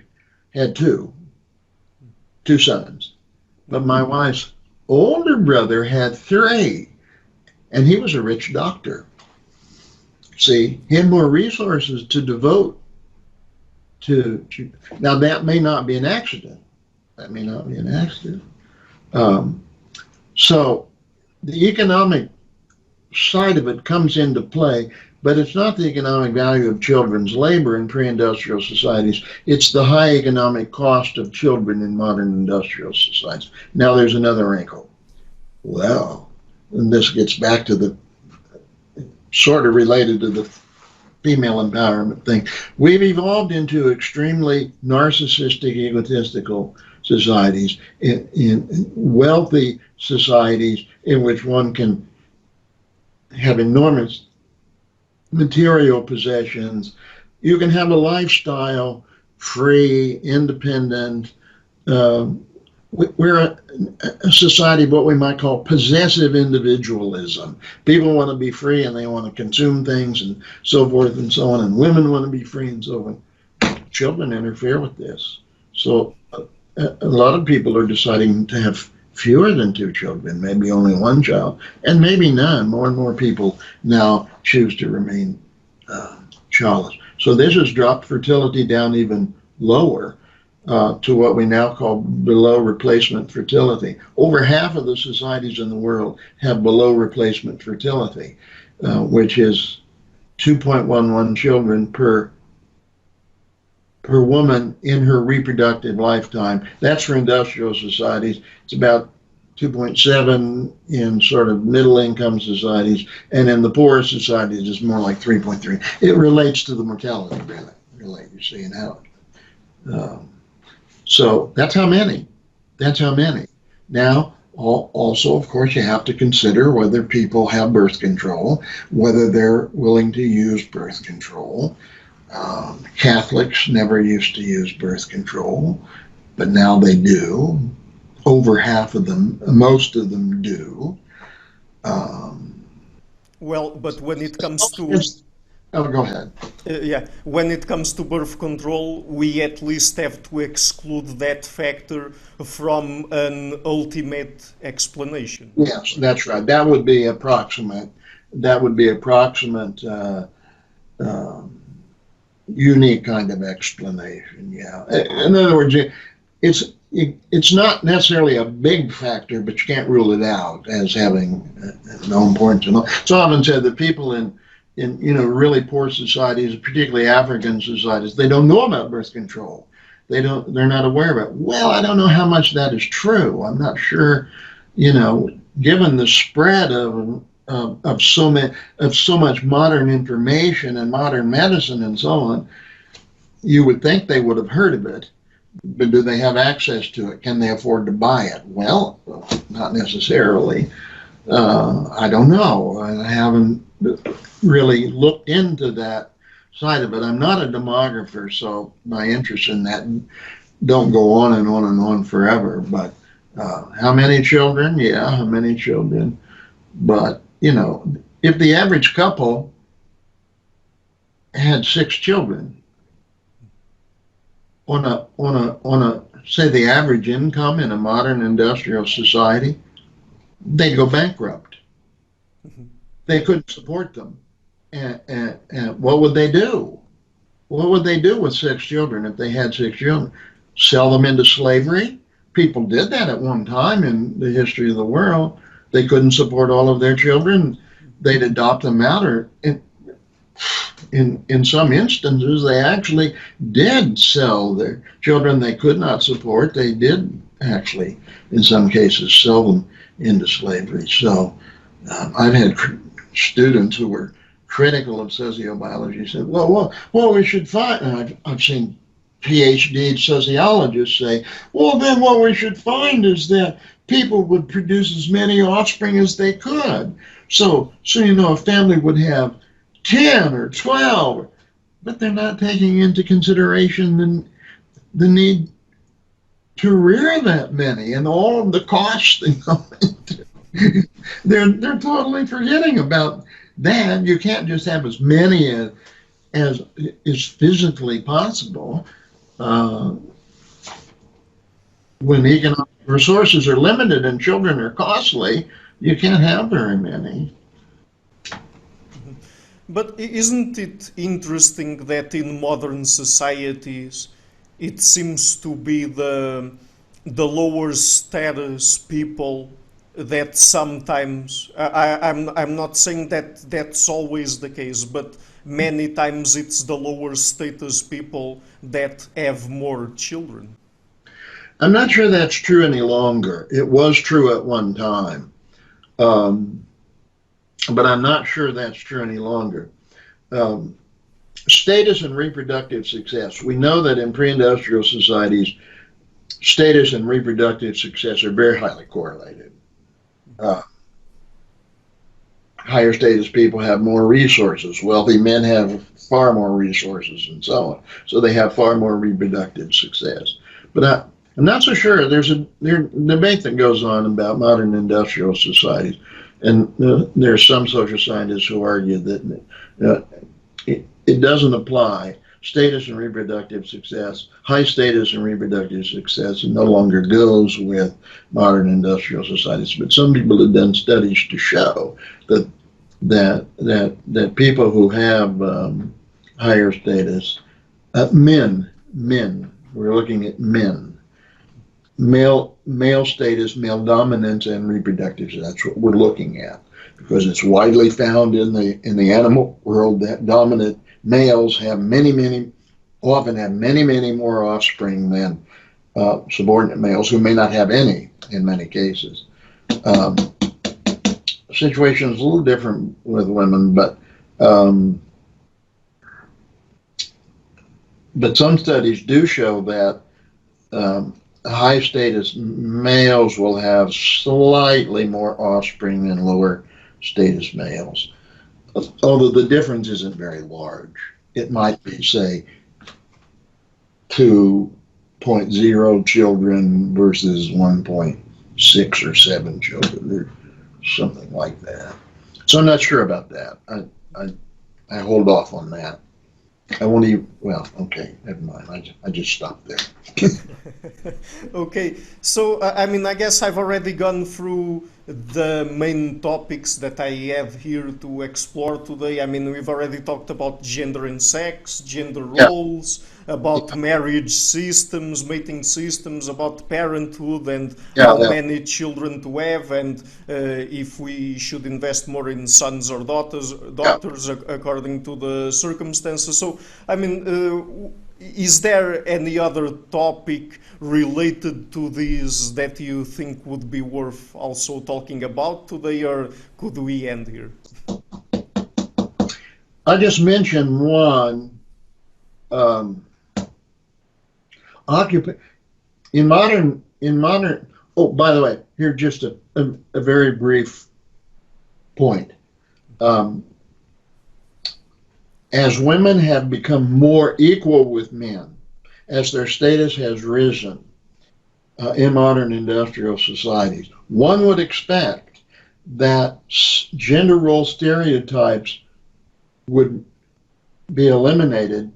Speaker 2: had 2 sons, but my wife's older brother had 3, and he was a rich doctor. See, he had more resources to devote to. Now, that may not be an accident. So the economic side of it comes into play, but it's not the economic value of children's labor in pre-industrial societies. It's the high economic cost of children in modern industrial societies. Now there's another wrinkle. Well, and this gets back to the sort of related to the female empowerment thing. We've evolved into extremely narcissistic, egotistical societies, in wealthy societies in which one can have enormous material possessions. You can have a lifestyle, free, independent. We're a society of what we might call possessive individualism. People want to be free and they want to consume things and so forth and so on, and women want to be free and so on. Children interfere with this. So a lot of people are deciding to have fewer than 2 children, maybe only 1 child, and maybe none. More and more people now choose to remain childless. So this has dropped fertility down even lower. To what we now call below replacement fertility. Over half of the societies in the world have below replacement fertility, which is 2.11 children per woman in her reproductive lifetime. That's for industrial societies. It's about 2.7 in sort of middle income societies, and in the poorer societies it's more like 3.3. It relates to the mortality rate, you see, and how so that's how many. That's how many. Now, also, of course, you have to consider whether people have birth control, whether they're willing to use birth control. Catholics never used to use birth control, but now they do. Over half of them, most of them do.
Speaker 1: Well, but when it comes to
Speaker 2: Oh, go ahead.
Speaker 1: yeah, when it comes to birth control, we at least have to exclude that factor from an ultimate explanation.
Speaker 2: Yes, that's right. That would be approximate. That would be approximate, unique kind of explanation. Yeah. In other words, it's not necessarily a big factor, but you can't rule it out as having no importance. It's often said that people in really poor societies, particularly African societies, they don't know about birth control. They're not aware of it. Well, I don't know how much that is true. I'm not sure, given the spread of so much modern information and modern medicine and so on, you would think they would have heard of it. But do they have access to it? Can they afford to buy it? Well, not necessarily. I don't know. I haven't really looked into that side of it. I'm not a demographer, so my interest in that don't go on and on and on forever. But how many children? Yeah, how many children? But, if the average couple had 6 children, on a say the average income in a modern industrial society, they'd go bankrupt. They couldn't support them. And what would they do? What would they do with 6 children if they had 6 children? Sell them into slavery? People did that at one time in the history of the world. They couldn't support all of their children. They'd adopt them out, or in some instances, they actually did sell their children they could not support. They did actually, in some cases, sell them into slavery. So I've had students who were critical of sociobiology said, well, we should find, and I've seen PhD sociologists say, well, then what we should find is that people would produce as many offspring as they could. So a family would have 10 or 12, but they're not taking into consideration the need to rear that many and all of the costs they go into. They're totally forgetting about that. You can't just have as many as is physically possible. When economic resources are limited and children are costly, you can't have very many.
Speaker 1: But isn't it interesting that in modern societies it seems to be the lower status people that sometimes, I'm not saying that that's always the case, but many times it's the lower status people that have more children?
Speaker 2: I'm not sure that's true any longer. It was true at one time. Um, but I'm not sure that's true any longer. Um, Status and reproductive success. We know that in pre-industrial societies, status and reproductive success are very highly correlated. Uh, Higher status people have more resources. Wealthy men have far more resources and so on. So they have far more reproductive success. But I'm not so sure. There's a debate that goes on about modern industrial societies. And there are some social scientists who argue that it doesn't apply. Status and reproductive success, high status and reproductive success, no longer goes with modern industrial societies. But some people have done studies to show that people who have higher status, men, we're looking at men, male status, male dominance, and reproductive. So that's what we're looking at, because it's widely found in the animal world that dominant males have often have many more offspring than subordinate males who may not have any in many cases. Situation is a little different with women, but some studies do show that high status males will have slightly more offspring than lower status males, although the difference isn't very large. It might be, say, 2.0 children versus 1.6 or 7 children, or something like that. So I'm not sure about that. I hold off on that. I won't even, well, okay, never mind. I just stopped there.
Speaker 1: Okay, so I mean, I guess I've already gone through the main topics that I have here to explore today. I mean, we've already talked about gender and sex, gender roles, about marriage systems, mating systems, about parenthood and how many children to have, and if we should invest more in sons or daughters according to the circumstances. So, I mean, is there any other topic related to this that you think would be worth also talking about today, or could we end here?
Speaker 2: I just mentioned one. In modern. Oh, by the way, here just a very brief point. As women have become more equal with men, as their status has risen in modern industrial societies, one would expect that gender role stereotypes would be eliminated,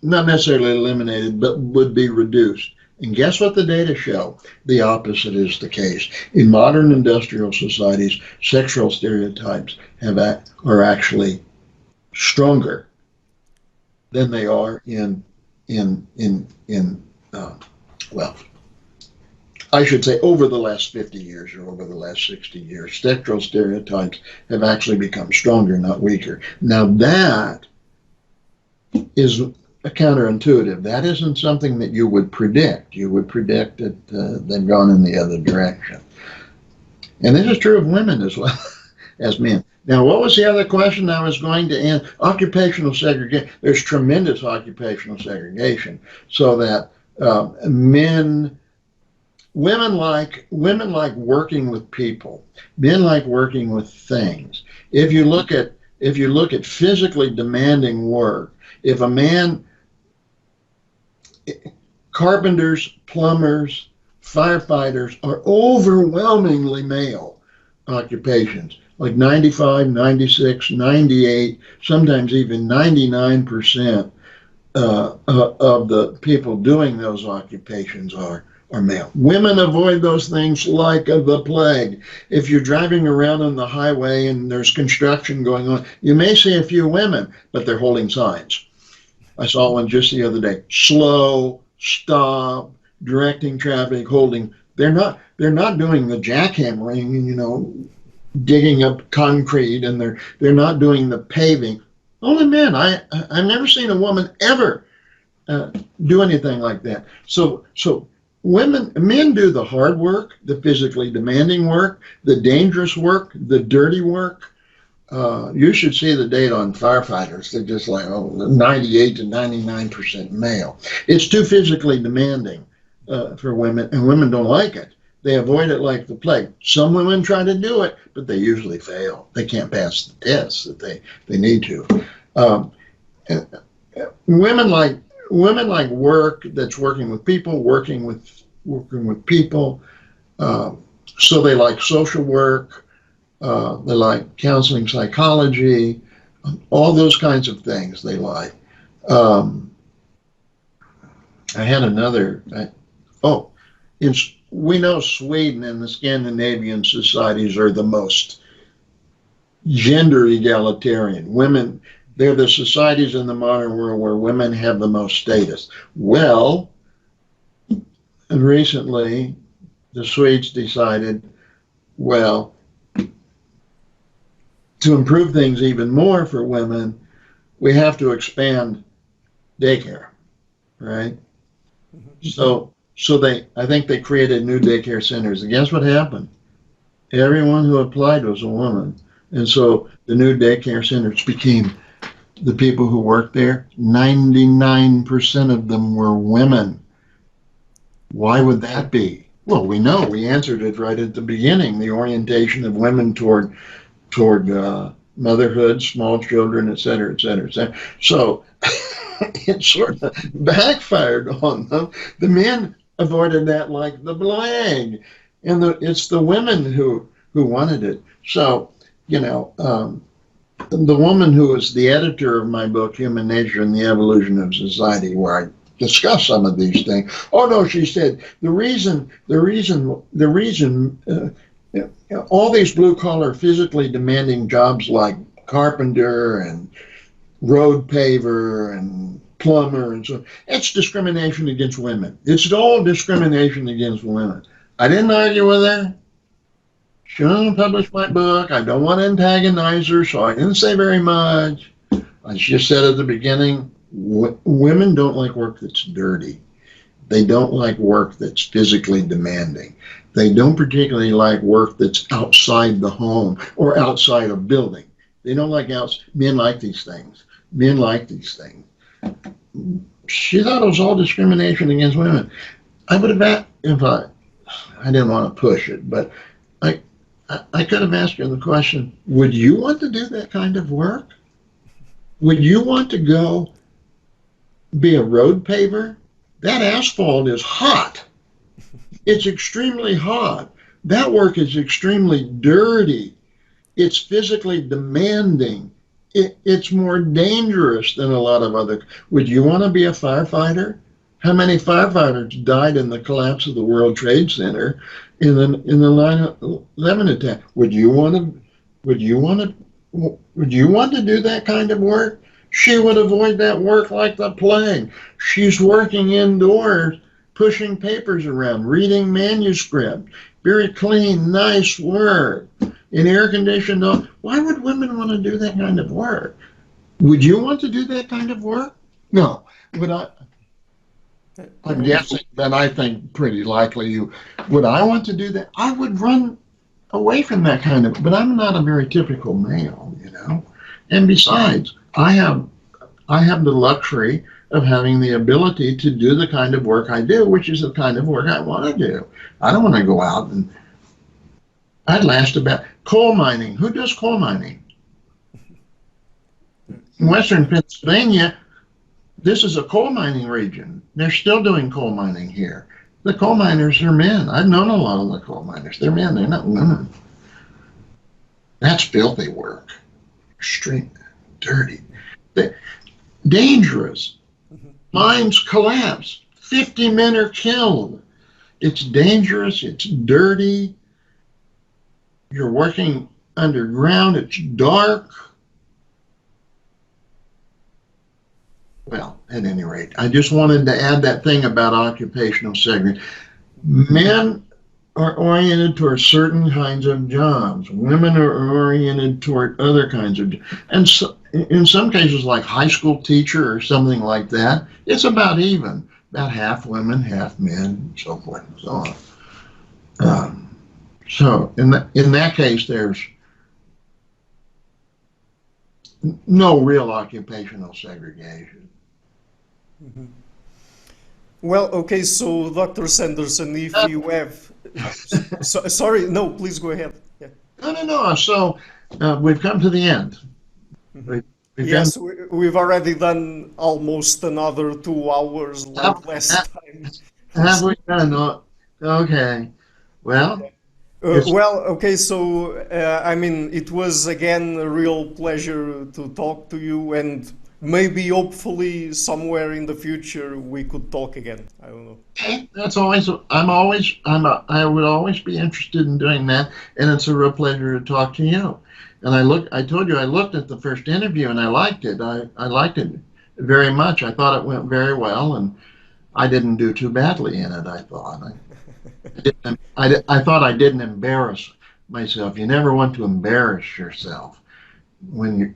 Speaker 2: not necessarily eliminated, but would be reduced. And guess what the data show? The opposite is the case. In modern industrial societies, sexual stereotypes are actually stronger than they are well, I should say over the last 50 years or over the last 60 years, sexual stereotypes have actually become stronger, not weaker. Now that is counterintuitive. That isn't something that you would predict. You would predict that they've gone in the other direction. And this is true of women as well as men. Now, what was the other question I was going to answer? Occupational segregation. There's tremendous occupational segregation, so that women like working with people. Men like working with things. If you look at physically demanding work, if a man, carpenters, plumbers, firefighters are overwhelmingly male occupations, like 95, 96, 98, sometimes even 99% of the people doing those occupations are male. Women avoid those things like the plague. If you're driving around on the highway and there's construction going on, you may see a few women, but they're holding signs. I saw one just the other day. Slow, stop, directing traffic, holding. They're not doing the jackhammering, digging up concrete, and they're not doing the paving. Only men. I've never seen a woman ever do anything like that. So Men do the hard work, the physically demanding work, the dangerous work, the dirty work. You should see the data on firefighters. They're just like 98 to 99% male. It's too physically demanding for women, and women don't like it. They avoid it like the plague. Some women try to do it, but they usually fail. They can't pass the tests that they need to. Women like work that's working with people, working with people. So they like social work. They like counseling, psychology, all those kinds of things they like. I had another. We know Sweden and the Scandinavian societies are the most gender egalitarian. Women, they're the societies in the modern world where women have the most status. Well, recently, the Swedes decided, well, to improve things even more for women, we have to expand daycare, right? So I think they created new daycare centers. And guess what happened? Everyone who applied was a woman. And so the new daycare centers became, the people who worked there, 99% of them were women. Why would that be? Well, we know, we answered it right at the beginning, the orientation of women toward motherhood, small children, et cetera, et cetera, et cetera. So it sort of backfired on them. The men avoided that like the plague, and it's the women who wanted it. So, the woman who was the editor of my book, Human Nature and the Evolution of Society, where I discuss some of these things. Oh no, she said, the reason all these blue collar, physically demanding jobs like carpenter and road paver and plumber and so on, it's discrimination against women. It's all discrimination against women. I didn't argue with her. She didn't publish my book. I don't want to antagonize her, so I didn't say very much. I just said at the beginning, women don't like work that's dirty. They don't like work that's physically demanding. They don't particularly like work that's outside the home or outside a building. They don't like men like these things. Men like these things. She thought it was all discrimination against women. I would have, I didn't want to push it, but I could have asked her the question, would you want to do that kind of work? Would you want to go be a road paver? That asphalt is hot. It's extremely hot. That work is extremely dirty. It's physically demanding. It's more dangerous than a lot of other. Would you want to be a firefighter? How many firefighters died in the collapse of the World Trade Center in the 9/11 attack? Would you want to do that kind of work? She would avoid that work like the plague. She's working indoors, pushing papers around, reading manuscript, very clean, nice work, in air-conditioned. Why would women want to do that kind of work? Would you want to do that kind of work? No. Would I? I'm guessing, but I think pretty likely would I want to do that? I would run away from that kind of, but I'm not a very typical male, And besides, I have the luxury of having the ability to do the kind of work I do, which is the kind of work I want to do. I don't want to go out and I'd last about coal mining. Who does coal mining? In Western Pennsylvania, this is a coal mining region. They're still doing coal mining here. The coal miners are men. I've known a lot of the coal miners. They're men, they're not women. That's filthy work. Extreme, dirty, dangerous. Mines collapse. 50 men are killed. It's dangerous, it's dirty. You're working underground, it's dark. Well, at any rate, I just wanted to add that thing about occupational segregation. Men are oriented toward certain kinds of jobs. Women are oriented toward other kinds of jobs. And so, in some cases, like high school teacher or something like that, it's about even. about half women, half men, and so forth and so on. So in that case, there's no real occupational segregation.
Speaker 1: Mm-hmm. Well, okay, so Dr. Sanderson, if you have... sorry, no, please go ahead. Yeah.
Speaker 2: No. So we've come to the end.
Speaker 1: Mm-hmm.
Speaker 2: Yes,
Speaker 1: we've already done almost another 2 hours like last time.
Speaker 2: Have we done? Okay. Well,
Speaker 1: Okay, so I mean, it was again a real pleasure to talk to you, and maybe hopefully somewhere in the future we could talk again. I don't know.
Speaker 2: That's always, I would always be interested in doing that, and it's a real pleasure to talk to you. And I told you I looked at the first interview and I liked it. I liked it very much. I thought it went very well, and I didn't do too badly in it, I thought. I thought I didn't embarrass myself. You never want to embarrass yourself when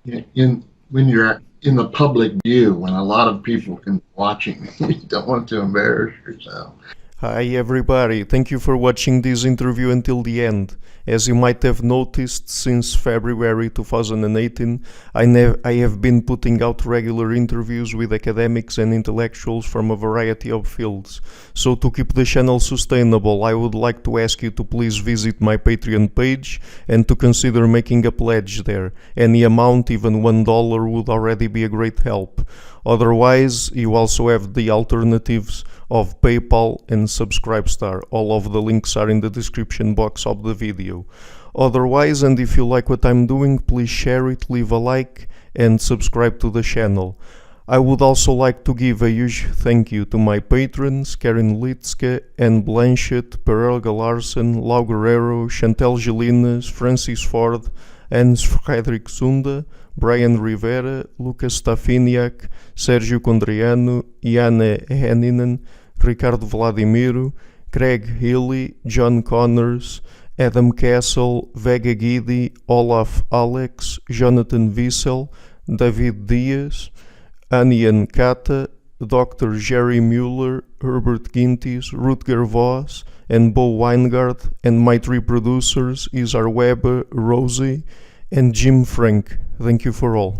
Speaker 2: you're in the public view, when a lot of people can be watching. You don't want to embarrass yourself.
Speaker 1: Hi everybody, thank you for watching this interview until the end. As you might have noticed, since February 2018, I have been putting out regular interviews with academics and intellectuals from a variety of fields. So to keep the channel sustainable, I would like to ask you to please visit my Patreon page and to consider making a pledge there. Any amount, even $1, would already be a great help. Otherwise, you also have the alternatives of PayPal and Subscribestar. All of the links are in the description box of the video. Otherwise, and if you like what I'm doing, please share it, leave a like and subscribe to the channel. I would also like to give a huge thank you to my patrons Karen Litske, Anne Blanchett, Perelga Larsen, Lau Guerrero, Chantel Gelinas, Francis Ford, Hans Frederick Sunda, Brian Rivera, Lucas Stafiniak, Sergio Condriano, Iana Henninen, Ricardo Vladimiro, Craig Healy, John Connors, Adam Castle, Vega Guidi, Olaf Alex, Jonathan Wiesel, David Diaz, Anian Kata, Dr. Jerry Mueller, Herbert Gintis, Rutger Voss, and Bo Weingart, and my 3 producers, Isar Weber, Rosie, and Jim Frank. Thank you for all.